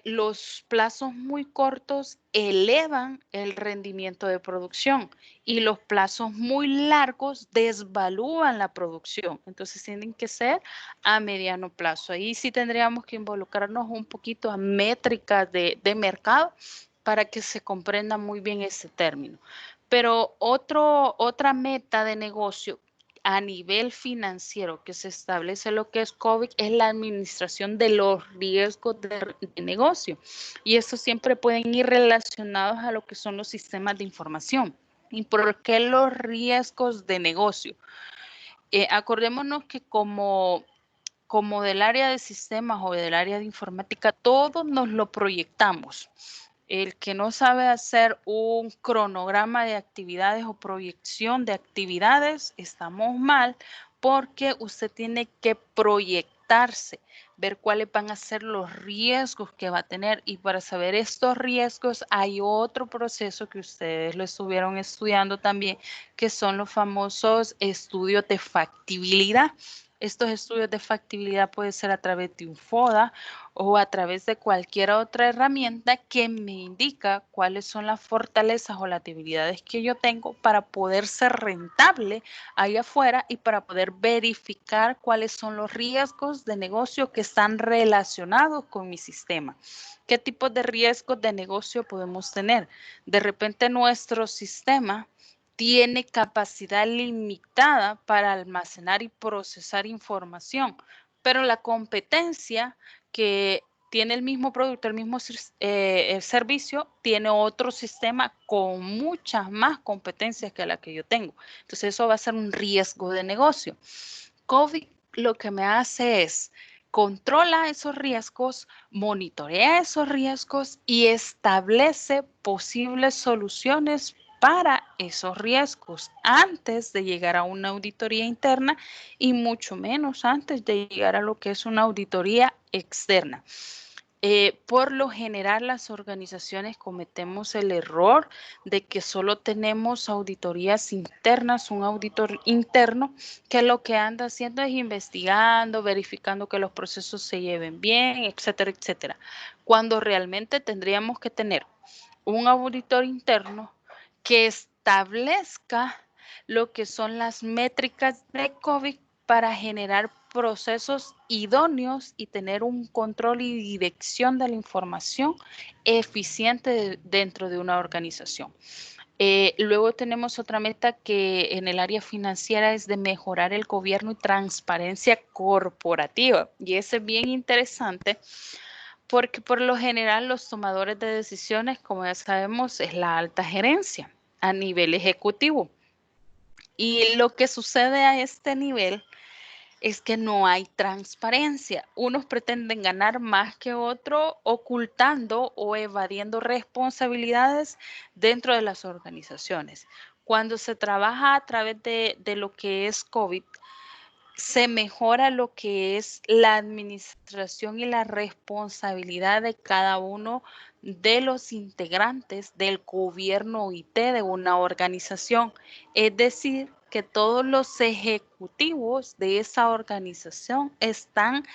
los plazos muy cortos elevan el rendimiento de producción y los plazos muy largos desvalúan la producción. Entonces tienen que ser a mediano plazo. Ahí sí tendríamos que involucrarnos un poquito a métricas de mercado para que se comprenda muy bien ese término. Pero otra meta de negocio a nivel financiero que se establece lo que es COVID es la administración de los riesgos de negocio. Y estos siempre pueden ir relacionados a lo que son los sistemas de información. ¿Y por qué los riesgos de negocio? Acordémonos que como del área de sistemas o del área de informática, todos nos lo proyectamos. El que no sabe hacer un cronograma de actividades o proyección de actividades, estamos mal, porque usted tiene que proyectarse, ver cuáles van a ser los riesgos que va a tener. Y para saber estos riesgos hay otro proceso que ustedes lo estuvieron estudiando también, que son los famosos estudios de factibilidad. Estos estudios de factibilidad pueden ser a través de un FODA o a través de cualquier otra herramienta que me indica cuáles son las fortalezas o las debilidades que yo tengo para poder ser rentable ahí afuera y para poder verificar cuáles son los riesgos de negocio que están relacionados con mi sistema. ¿Qué tipos de riesgos de negocio podemos tener? De repente nuestro sistema tiene capacidad limitada para almacenar y procesar información, pero la competencia que tiene el mismo producto, el mismo el servicio, tiene otro sistema con muchas más competencias que la que yo tengo. Entonces eso va a ser un riesgo de negocio. COVID lo que me hace es controla esos riesgos, monitorea esos riesgos y establece posibles soluciones para esos riesgos antes de llegar a una auditoría interna y mucho menos antes de llegar a lo que es una auditoría externa. Por lo general, las organizaciones cometemos el error de que solo tenemos auditorías internas, un auditor interno que lo que anda haciendo es investigando, verificando que los procesos se lleven bien, etcétera, etcétera. Cuando realmente tendríamos que tener un auditor interno que establezca lo que son las métricas de COVID para generar procesos idóneos y tener un control y dirección de la información eficiente dentro de una organización. Luego tenemos otra meta que en el área financiera es de mejorar el gobierno y transparencia corporativa. Y ese es bien interesante porque por lo general los tomadores de decisiones, como ya sabemos, es la alta gerencia a nivel ejecutivo. Y lo que sucede a este nivel es que no hay transparencia. Unos pretenden ganar más que otros, ocultando o evadiendo responsabilidades dentro de las organizaciones. Cuando se trabaja a través de lo que es COVID, se mejora lo que es la administración y la responsabilidad de cada uno de los integrantes del gobierno IT de una organización. Es decir, que todos los ejecutivos de esa organización están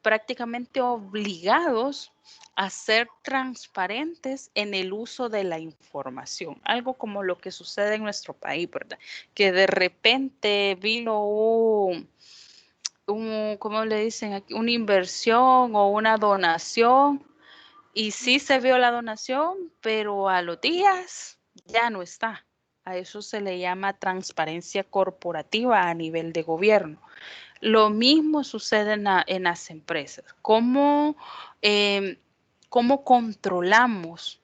prácticamente obligados a ser transparentes en el uso de la información, algo como lo que sucede en nuestro país, ¿verdad? Que de repente vino ¿cómo le dicen aquí? Una inversión o una donación y sí se vio la donación, pero a los días ya no está. A eso se le llama transparencia corporativa a nivel de gobierno. Lo mismo sucede en las empresas. ¿Cómo controlamos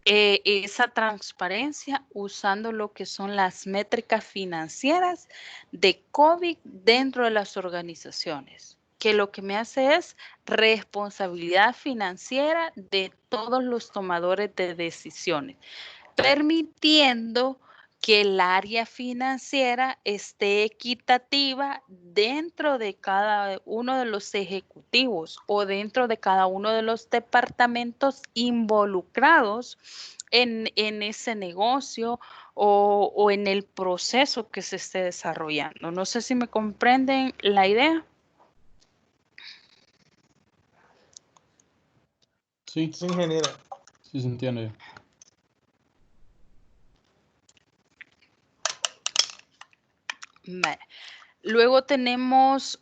esa transparencia usando lo que son las métricas financieras de COVID dentro de las organizaciones? Que lo que me hace es responsabilidad financiera de todos los tomadores de decisiones, permitiendo que el área financiera esté equitativa dentro de cada uno de los ejecutivos o dentro de cada uno de los departamentos involucrados en ese negocio o en el proceso que se esté desarrollando. No sé si me comprenden la idea. Sí, Sí, ingeniera. sí se entiende. Vale. Luego tenemos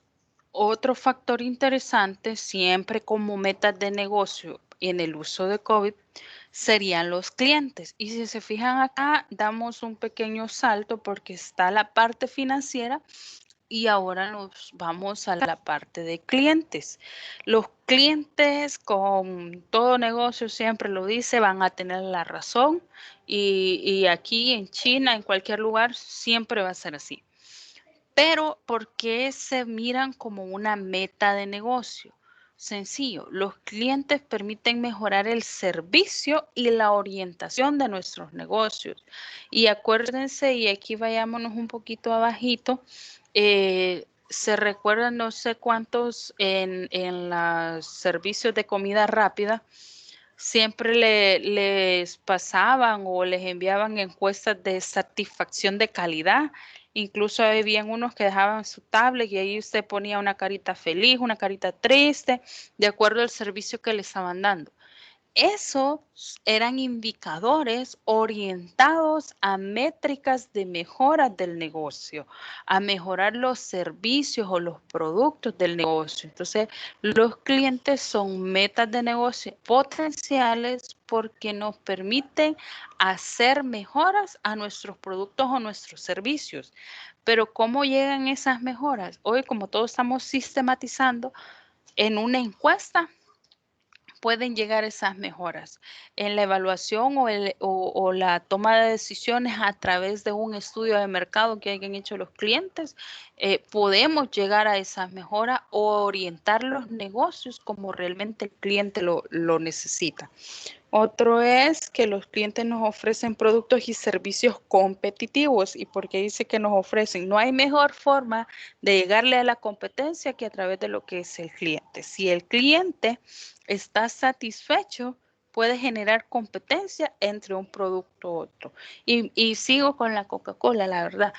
otro factor interesante, siempre como metas de negocio en el uso de COVID, serían los clientes. Y si se fijan acá, damos un pequeño salto porque está la parte financiera y ahora nos vamos a la parte de clientes. Los clientes, con todo negocio siempre lo dice, van a tener la razón y aquí en China, en cualquier lugar, siempre va a ser así. Pero ¿por qué se miran como una meta de negocio? Sencillo, los clientes permiten mejorar el servicio y la orientación de nuestros negocios. Y acuérdense, y aquí vayámonos un poquito abajito, se recuerdan no sé cuántos en los servicios de comida rápida, siempre les pasaban o les enviaban encuestas de satisfacción de calidad. Incluso habían unos que dejaban su tablet y ahí usted ponía una carita feliz, una carita triste, de acuerdo al servicio que le estaban dando. Esos eran indicadores orientados a métricas de mejora del negocio, a mejorar los servicios o los productos del negocio. Entonces, los clientes son metas de negocio potenciales porque nos permiten hacer mejoras a nuestros productos o nuestros servicios. Pero ¿cómo llegan esas mejoras? Hoy, como todos estamos sistematizando en una encuesta, pueden llegar esas mejoras en la evaluación o la toma de decisiones a través de un estudio de mercado que hayan hecho los clientes. Podemos llegar a esas mejoras o orientar los negocios como realmente el cliente lo necesita. Otro es que los clientes nos ofrecen productos y servicios competitivos. ¿Y por qué dice que nos ofrecen? No hay mejor forma de llegarle a la competencia que a través de lo que es el cliente. Si el cliente está satisfecho, puede generar competencia entre un producto u otro. Y sigo con la Coca-Cola, la verdad.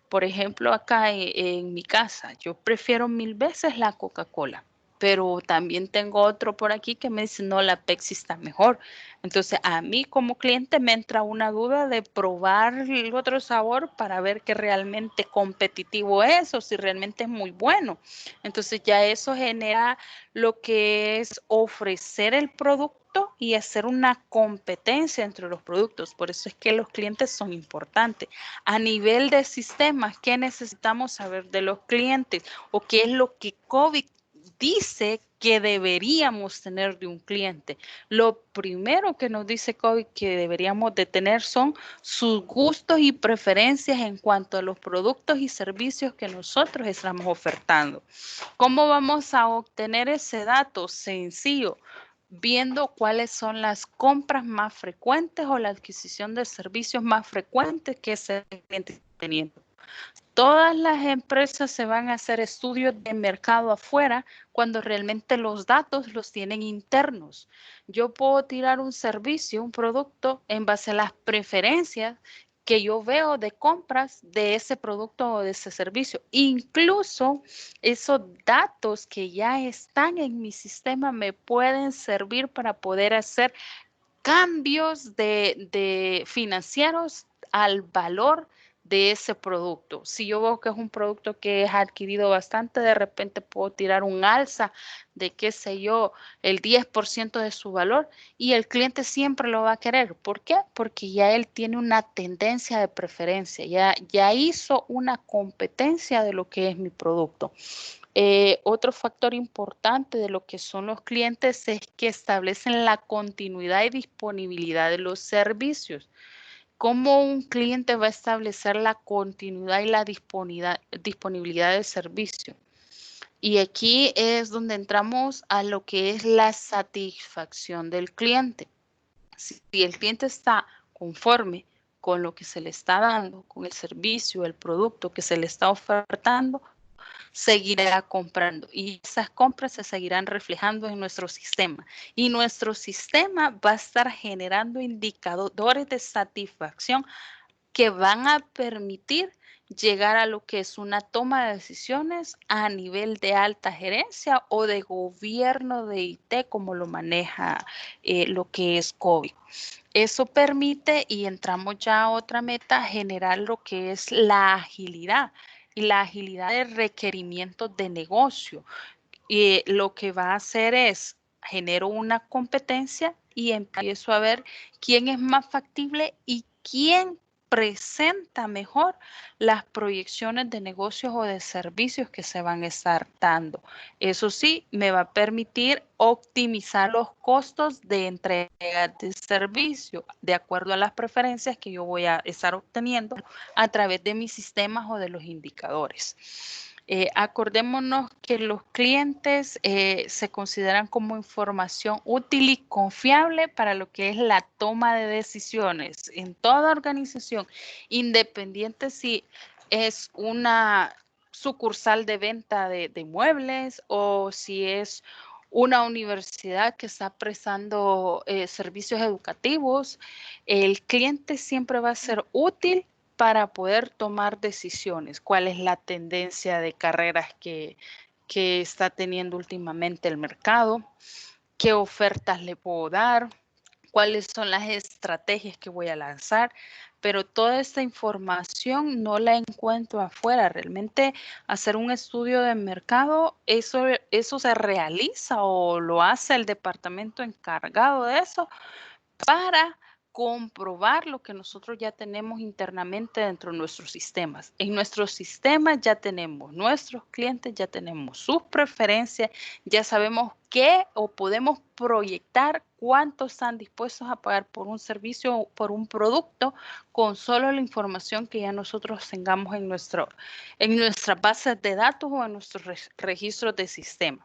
Por ejemplo, acá en mi casa, yo prefiero 1000 veces la Coca-Cola. Pero también tengo otro por aquí que me dice, no, la Pepsi está mejor. Entonces, a mí como cliente me entra una duda de probar el otro sabor para ver qué realmente competitivo es o si realmente es muy bueno. Entonces, ya eso genera lo que es ofrecer el producto y hacer una competencia entre los productos. Por eso es que los clientes son importantes. A nivel de sistemas, ¿qué necesitamos saber de los clientes? ¿O qué es lo que COVID dice que deberíamos tener de un cliente? Lo primero que nos dice COVID que deberíamos de tener son sus gustos y preferencias en cuanto a los productos y servicios que nosotros estamos ofertando. ¿Cómo vamos a obtener ese dato? Sencillo, viendo cuáles son las compras más frecuentes o la adquisición de servicios más frecuentes que ese cliente está teniendo. Todas las empresas se van a hacer estudios de mercado afuera cuando realmente los datos los tienen internos. Yo puedo tirar un servicio, un producto en base a las preferencias que yo veo de compras de ese producto o de ese servicio. Incluso esos datos que ya están en mi sistema me pueden servir para poder hacer cambios de financieros al valor de ese producto. Si yo veo que es un producto que es adquirido bastante, de repente puedo tirar un alza de, qué sé yo, el 10% de su valor y el cliente siempre lo va a querer. ¿Por qué? Porque ya él tiene una tendencia de preferencia, ya hizo una competencia de lo que es mi producto. Otro factor importante de lo que son los clientes es que establecen la continuidad y disponibilidad de los servicios. ¿Cómo un cliente va a establecer la continuidad y la disponibilidad del servicio? Y aquí es donde entramos a lo que es la satisfacción del cliente. Si el cliente está conforme con lo que se le está dando, con el servicio, el producto que se le está ofertando, seguirá comprando y esas compras se seguirán reflejando en nuestro sistema y nuestro sistema va a estar generando indicadores de satisfacción que van a permitir llegar a lo que es una toma de decisiones a nivel de alta gerencia o de gobierno de IT, como lo maneja lo que es COVID. Eso permite, y entramos ya a otra meta, generar lo que es la agilidad y la agilidad de requerimientos de negocio. Y lo que va a hacer es genero una competencia y empiezo a ver quién es más factible y quién presenta mejor las proyecciones de negocios o de servicios que se van a estar dando. Eso sí, me va a permitir optimizar los costos de entrega de servicio de acuerdo a las preferencias que yo voy a estar obteniendo a través de mis sistemas o de los indicadores. Acordémonos que los clientes se consideran como información útil y confiable para lo que es la toma de decisiones en toda organización, independiente si es una sucursal de venta de muebles o si es una universidad que está prestando servicios educativos. El cliente siempre va a ser útil para poder tomar decisiones. ¿Cuál es la tendencia de carreras que está teniendo últimamente el mercado? ¿Qué ofertas le puedo dar? ¿Cuáles son las estrategias que voy a lanzar? Pero toda esta información no la encuentro afuera. Realmente hacer un estudio de mercado, eso se realiza o lo hace el departamento encargado de eso para comprobar lo que nosotros ya tenemos internamente dentro de nuestros sistemas. En nuestros sistemas ya tenemos nuestros clientes, ya tenemos sus preferencias, ya sabemos qué o podemos proyectar cuánto están dispuestos a pagar por un servicio o por un producto con solo la información que ya nosotros tengamos en nuestras bases de datos o en nuestros registros de sistema.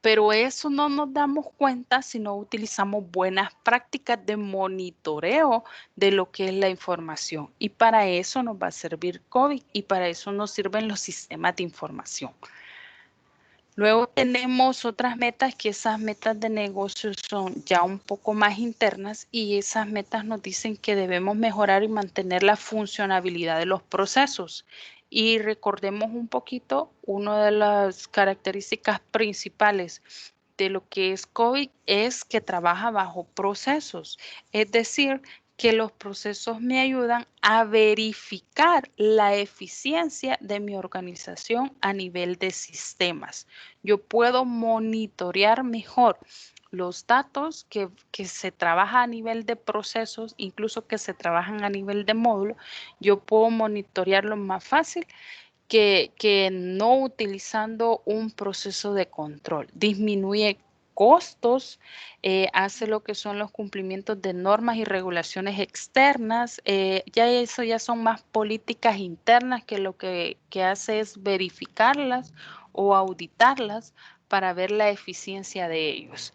Pero eso no nos damos cuenta si no utilizamos buenas prácticas de monitoreo de lo que es la información. Y para eso nos va a servir COVID y para eso nos sirven los sistemas de información. Luego tenemos otras metas, que esas metas de negocio son ya un poco más internas y esas metas nos dicen que debemos mejorar y mantener la funcionabilidad de los procesos. Y recordemos un poquito, una de las características principales de lo que es COVID es que trabaja bajo procesos, es decir, que los procesos me ayudan a verificar la eficiencia de mi organización a nivel de sistemas. Yo puedo monitorear mejor los datos que se trabaja a nivel de procesos, incluso que se trabajan a nivel de módulo. Yo puedo monitorearlo más fácil que no utilizando un proceso de control. Disminuye costos, hace lo que son los cumplimientos de normas y regulaciones externas. Ya son más políticas internas que lo que hace es verificarlas o auditarlas para ver la eficiencia de ellos.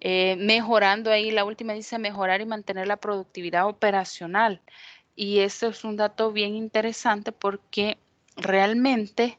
Mejorando ahí, la última dice mejorar y mantener la productividad operacional. Y eso es un dato bien interesante porque realmente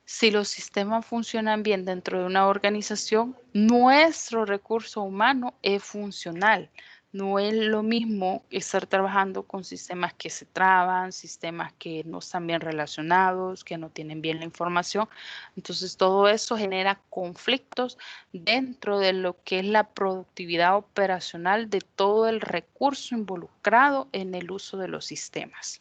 si los sistemas funcionan bien dentro de una organización, nuestro recurso humano es funcional. No es lo mismo estar trabajando con sistemas que se traban, sistemas que no están bien relacionados, que no tienen bien la información. Entonces, todo eso genera conflictos dentro de lo que es la productividad operacional de todo el recurso involucrado en el uso de los sistemas.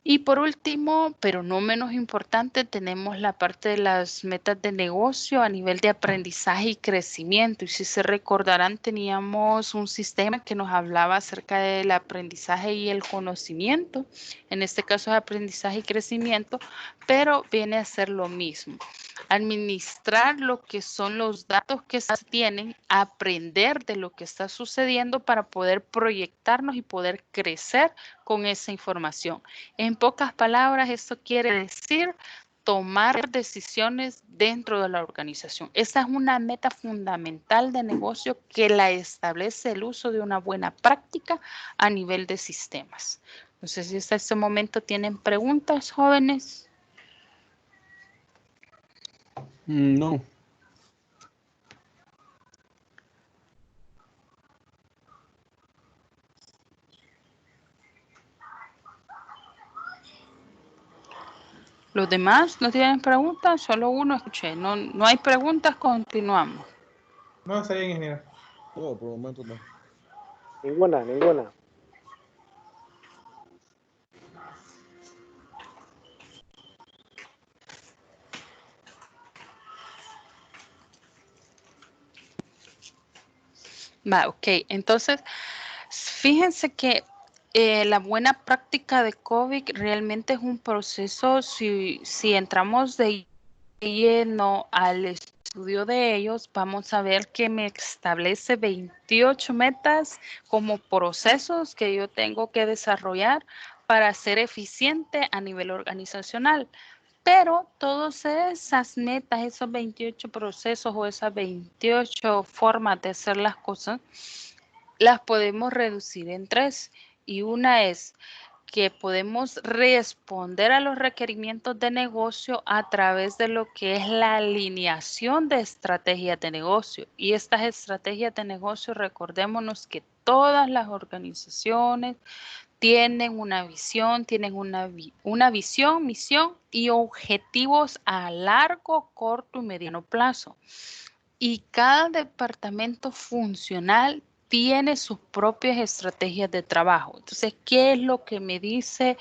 Y por último, pero no menos importante, tenemos la parte de las metas de negocio a nivel de aprendizaje y crecimiento. Y si se recordarán, teníamos un sistema que nos hablaba acerca del aprendizaje y el conocimiento. En este caso es aprendizaje y crecimiento, pero viene a ser lo mismo. Administrar lo que son los datos que se tienen, aprender de lo que está sucediendo para poder proyectarnos y poder crecer con esa información. En pocas palabras, esto quiere decir tomar decisiones dentro de la organización. Esa es una meta fundamental de negocio que la establece el uso de una buena práctica a nivel de sistemas. No sé si hasta este momento tienen preguntas, jóvenes. No. Los demás no tienen preguntas, solo uno escuché. No hay preguntas, continuamos. No, está bien, ingeniero. No, por el momento no. Ninguna. Va, ok. Entonces, fíjense que La buena práctica de COVID realmente es un proceso, si entramos de lleno al estudio de ellos, vamos a ver que me establece 28 metas como procesos que yo tengo que desarrollar para ser eficiente a nivel organizacional. Pero todas esas metas, esos 28 procesos o esas 28 formas de hacer las cosas, las podemos reducir en 3. Y una es que podemos responder a los requerimientos de negocio a través de lo que es la alineación de estrategias de negocio. Y estas estrategias de negocio, recordémonos que todas las organizaciones tienen una visión, tienen una visión, misión y objetivos a largo, corto y mediano plazo. Y cada departamento funcional tiene sus propias estrategias de trabajo. Entonces, ¿qué es lo que me dice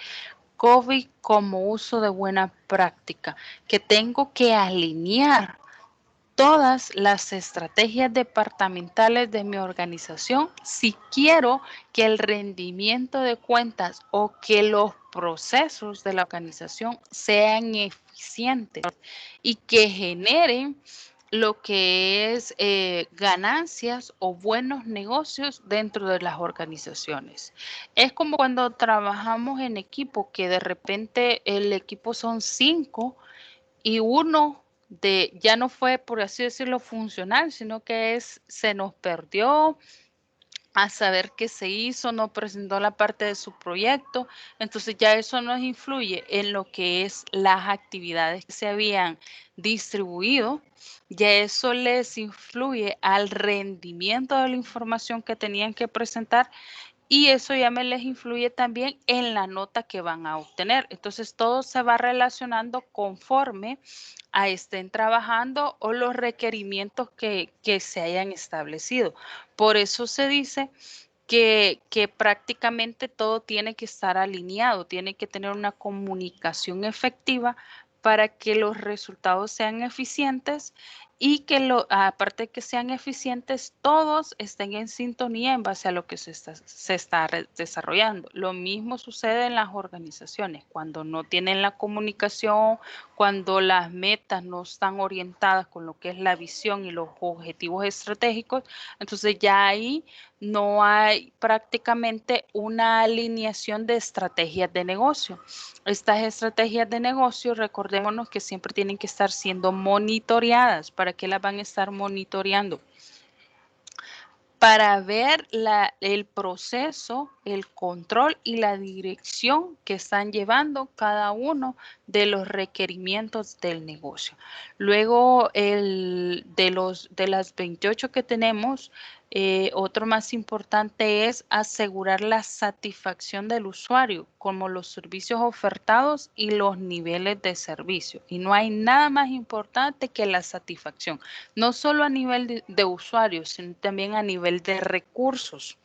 COVID como uso de buena práctica? Que tengo que alinear todas las estrategias departamentales de mi organización si quiero que el rendimiento de cuentas o que los procesos de la organización sean eficientes y que generen lo que es ganancias o buenos negocios dentro de las organizaciones. Es como cuando trabajamos en equipo, que de repente el equipo son 5 y uno ya no fue, por así decirlo, funcional, sino que se nos perdió a saber qué se hizo, no presentó la parte de su proyecto, entonces ya eso nos influye en lo que es las actividades que se habían distribuido, ya eso les influye al rendimiento de la información que tenían que presentar y eso ya me les influye también en la nota que van a obtener. Entonces todo se va relacionando conforme a estén trabajando o los requerimientos que se hayan establecido. Por eso se dice que prácticamente todo tiene que estar alineado, tiene que tener una comunicación efectiva para que los resultados sean eficientes y que aparte de que sean eficientes, todos estén en sintonía en base a lo que se está desarrollando. Lo mismo sucede en las organizaciones, cuando no tienen la comunicación, cuando las metas no están orientadas con lo que es la visión y los objetivos estratégicos, entonces ya ahí no hay prácticamente una alineación de estrategias de negocio. Estas estrategias de negocio, recordémonos que siempre tienen que estar siendo monitoreadas. ¿Para qué las van a estar monitoreando? Para ver el proceso, el control y la dirección que están llevando cada uno de los requerimientos del negocio. Luego, de las 28 que tenemos, otro más importante es asegurar la satisfacción del usuario, como los servicios ofertados y los niveles de servicio. Y no hay nada más importante que la satisfacción, no solo a nivel de usuarios, sino también a nivel de recursos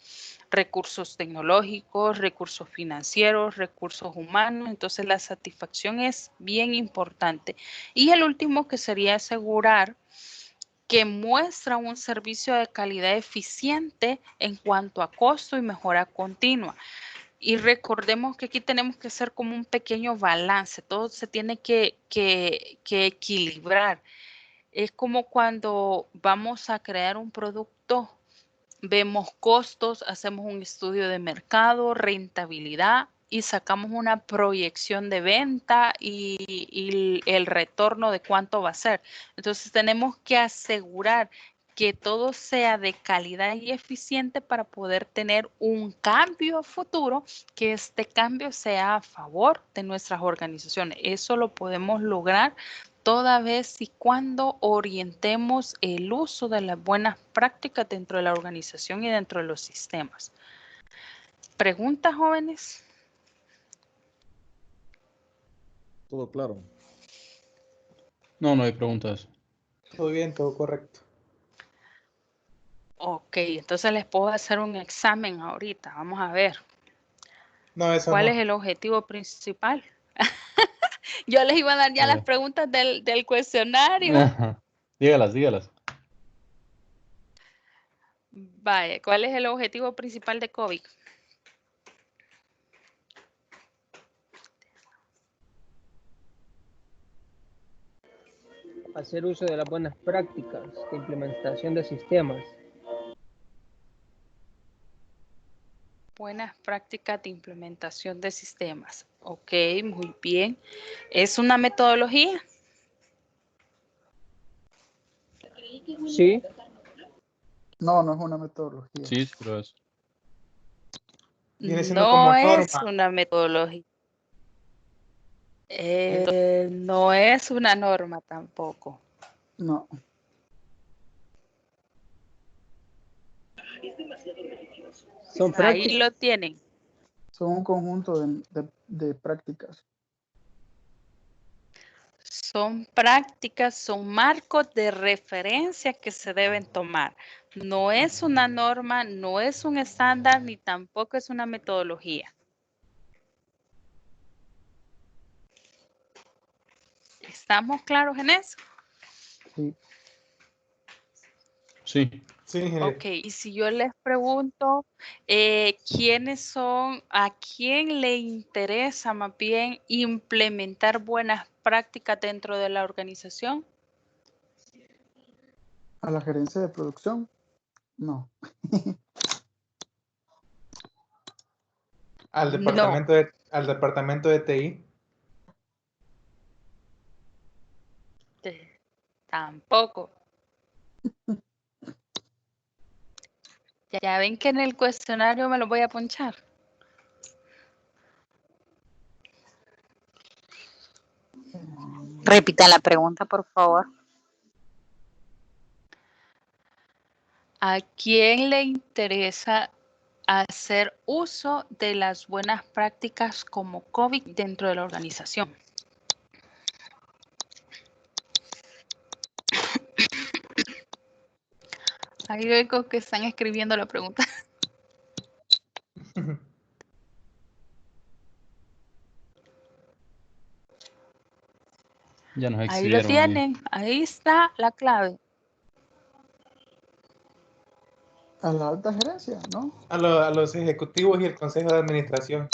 tecnológicos, recursos financieros, recursos humanos. Entonces la satisfacción es bien importante. Y el último que sería asegurar que muestra un servicio de calidad eficiente en cuanto a costo y mejora continua. Y recordemos que aquí tenemos que hacer como un pequeño balance, todo se tiene que equilibrar. Es como cuando vamos a crear un producto, vemos costos, hacemos un estudio de mercado, rentabilidad y sacamos una proyección de venta y el retorno de cuánto va a ser. Entonces tenemos que asegurar que todo sea de calidad y eficiente para poder tener un cambio futuro, que este cambio sea a favor de nuestras organizaciones. Eso lo podemos lograr toda vez y cuando orientemos el uso de las buenas prácticas dentro de la organización y dentro de los sistemas. ¿Preguntas, jóvenes? Todo claro. No, no hay preguntas. Todo bien, todo correcto. Ok, entonces les puedo hacer un examen ahorita. Vamos a ver. No, eso ¿Cuál no. es el objetivo principal? Yo les iba a dar ya las preguntas del cuestionario. Dígalas. Vaya, ¿cuál es el objetivo principal de COVID? hacer uso de las buenas prácticas de implementación de sistemas. Buenas prácticas de implementación de sistemas. Ok, muy bien. ¿Es una metodología? Sí, No, no es una metodología. Sí, pero es. Viene siendo como No es norma. una metodología. No es una norma tampoco. No. son Ahí prácticas. lo tienen. Son un conjunto de prácticas. Son prácticas, son marcos de referencia que se deben tomar. No es una norma, no es un estándar, ni tampoco es una metodología. ¿Estamos claros en eso? Sí. Sí. Sí, ingeniero. Ok, y si yo les pregunto, ¿quiénes son, a quién le interesa más bien implementar buenas prácticas dentro de la organización? ¿A la gerencia de producción? No. No, Al departamento de TI. tampoco. Ya ven que en el cuestionario me lo voy a ponchar. Repita la pregunta, por favor. ¿A quién le interesa hacer uso de las buenas prácticas como COVID dentro de la organización? Ahí veo que están escribiendo la pregunta. Ya nos Ahí lo exhibieron ahí. tienen, ahí está la clave. A la alta gerencia, ¿no? A los ejecutivos y el consejo de administración.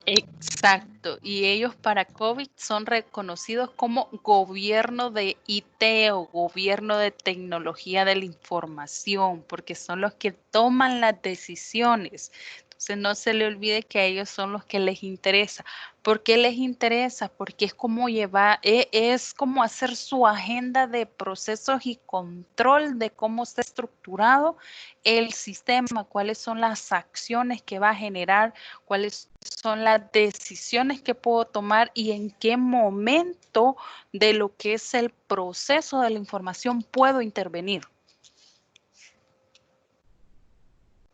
Exacto, y ellos para COVID son reconocidos como gobierno de IT o gobierno de tecnología de la información, porque son los que toman las decisiones. Entonces no se le olvide que a ellos son los que les interesa. ¿Por qué les interesa? Porque es como llevar, es como hacer su agenda de procesos y control de cómo está estructurado el sistema, cuáles son las acciones que va a generar, cuáles son las decisiones que puedo tomar y en qué momento de lo que es el proceso de la información puedo intervenir.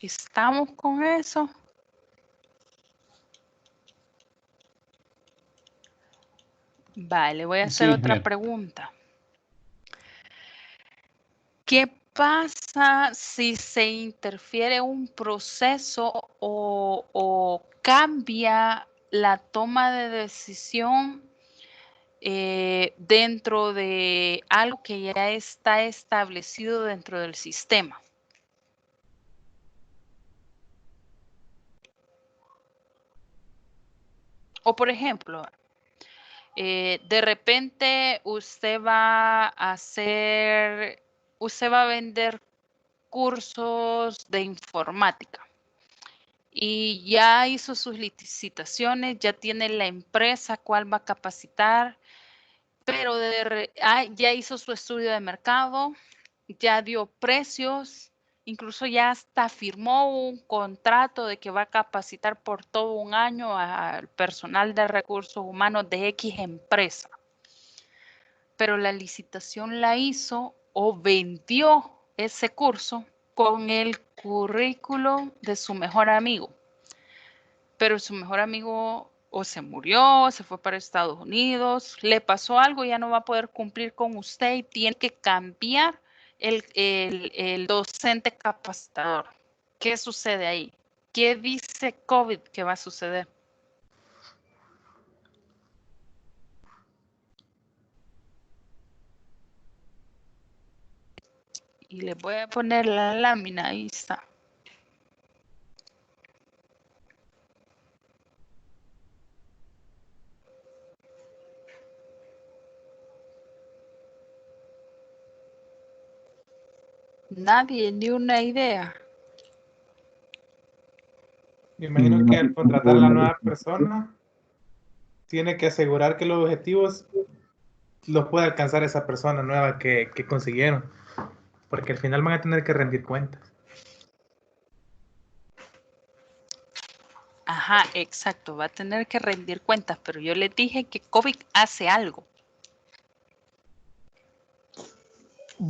¿Estamos con eso? Vale, voy a hacer Sí, otra ingeniero. pregunta. ¿Qué pasa si se interfiere un proceso o cambia la toma de decisión dentro de algo que ya está establecido dentro del sistema? O por ejemplo, de repente usted va a vender cursos de informática y ya hizo sus licitaciones, ya tiene la empresa cuál va a capacitar, pero ya hizo su estudio de mercado, ya dio precios, incluso ya hasta firmó un contrato de que va a capacitar por todo un año al personal de recursos humanos de X empresa. Pero la licitación la hizo o vendió ese curso con el currículo de su mejor amigo. Pero su mejor amigo o se murió, se fue para Estados Unidos, le pasó algo, ya no va a poder cumplir con usted y tiene que cambiar el docente capacitador. ¿Qué sucede ahí? ¿Qué dice COVID que va a suceder? Y le voy a poner la lámina, ahí está. Nadie, ni una idea. Me imagino que al contratar a la nueva persona, tiene que asegurar que los objetivos los puede alcanzar esa persona nueva que consiguieron. Porque al final van a tener que rendir cuentas. Ajá, exacto, va a tener que rendir cuentas, pero yo les dije que COVID hace algo.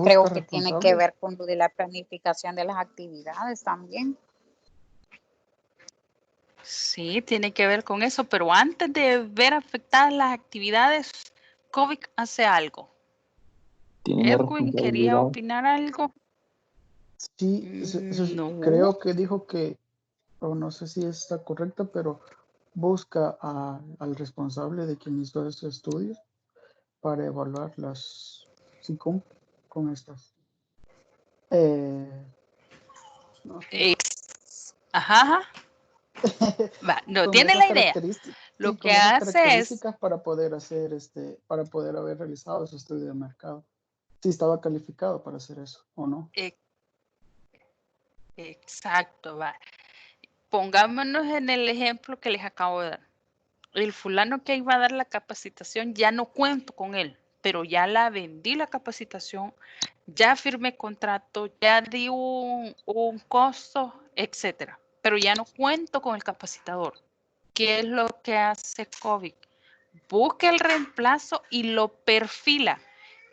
Creo Busca que tiene que responsables. ver con lo de la planificación de las actividades también. Sí, tiene que ver con eso, pero antes de ver afectadas las actividades, COVID hace algo. Tiene una Edwin, ¿quería responsabilidad. opinar algo? Sí, No. creo que dijo que, o no sé si está correcto, pero busca al responsable de quien hizo ese estudio para evaluar si cumple con estas. No sé. Ajá. Va, no, Con tiene esas la idea. características, Lo sí, que con esas hace es, características para poder hacer para poder haber realizado ese estudio de mercado. Si estaba calificado para hacer eso o no. exacto, va. Pongámonos en el ejemplo que les acabo de dar. El fulano que iba a dar la capacitación, ya no cuento con él, pero ya la vendí la capacitación, ya firmé contrato, ya di un costo, etcétera. Pero ya no cuento con el capacitador. ¿Qué es lo que hace COVID? Busca el reemplazo y lo perfila.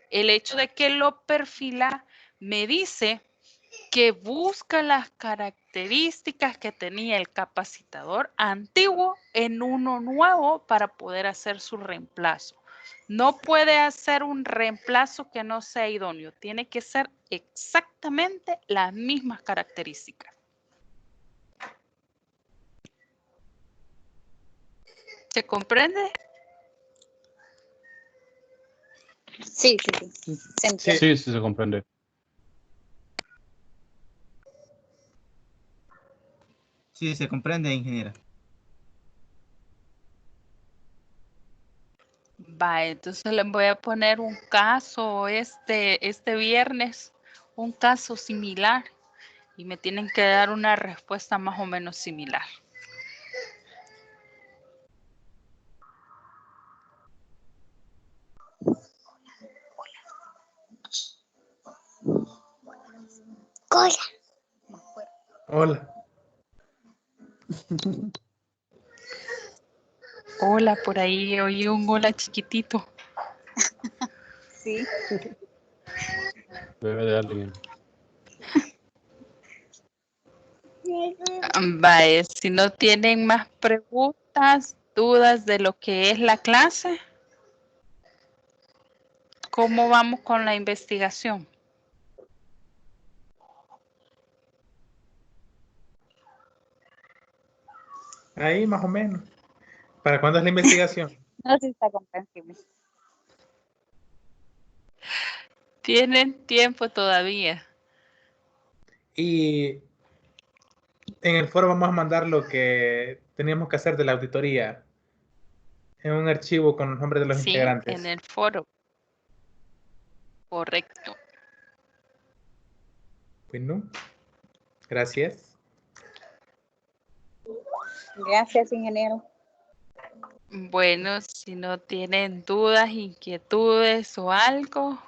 El hecho de que lo perfila me dice que busca las características que tenía el capacitador antiguo en uno nuevo para poder hacer su reemplazo. No puede hacer un reemplazo que no sea idóneo. Tiene que ser exactamente las mismas características. ¿Se comprende? Sí, sí, sí. Sí. Se entiende. Sí, sí se comprende. Sí, se comprende, ingeniera. Va, entonces les voy a poner un caso este viernes, un caso similar, y me tienen que dar una respuesta más o menos similar. Hola. Hola, por ahí oí un hola chiquitito. Sí. Bebé de alguien. Vaya, si no tienen más preguntas, dudas de lo que es la clase, ¿cómo vamos con la investigación? Ahí más o menos. ¿Para cuándo es la investigación? No sé si está comprensible. Tienen tiempo todavía. Y en el foro vamos a mandar lo que teníamos que hacer de la auditoría en un archivo con los nombres de los Sí, integrantes. en el foro. Correcto. Bueno, gracias. Gracias, ingeniero. Bueno, si no tienen dudas, inquietudes o algo,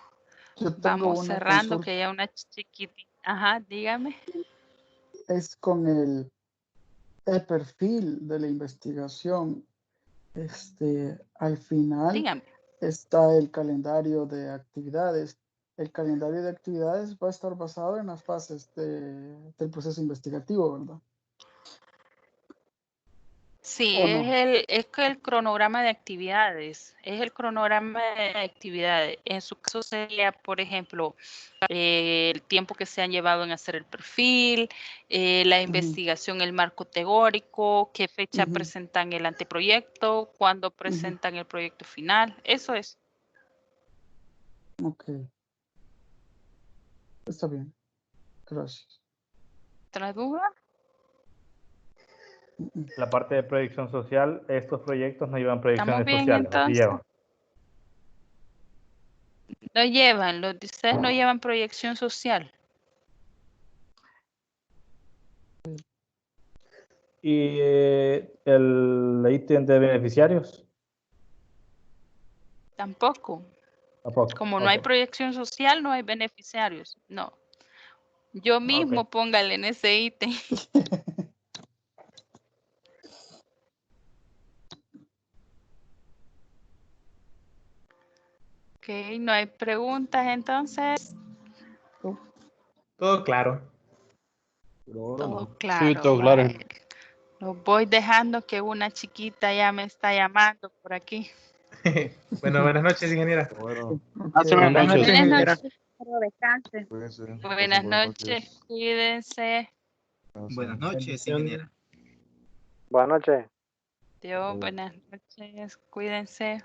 Yo tengo vamos una cerrando, consulta. que haya una chiquitita. Ajá, dígame. Es con el perfil de la investigación. Al final Dígame. está el calendario de actividades. El calendario de actividades va a estar basado en las fases del proceso investigativo, ¿verdad? Sí, ¿O no? es que el cronograma de actividades, es el cronograma de actividades. En su caso sería, por ejemplo, el tiempo que se han llevado en hacer el perfil, la investigación, el marco teórico, qué fecha Ujú, presentan el anteproyecto, cuándo ujú. presentan el proyecto final. Eso es. Ok, está bien. Gracias. ¿Otra duda? La parte de proyección social, estos proyectos no llevan ¿Estamos proyecciones bien sociales, ¿o sí entonces? llevan? No llevan, los de ustedes no llevan proyección social. ¿Y el ítem de beneficiarios? Tampoco. Tampoco. Como no hay Ok. proyección social, no hay beneficiarios. No. Yo mismo póngale en ese ítem. Ok, no hay preguntas entonces. Todo claro. Todo Sí, claro. todo claro. Vale. Lo voy dejando que una chiquita ya me está llamando por aquí. Bueno, buenas noches, ingeniera. Ok, Buenas noches. Buenas ingeniera. noches, pero descansen. Buenas noches, cuídense. Buenas noches, Bendición. ingeniera. Buenas noches. Dios, buenas noches, cuídense.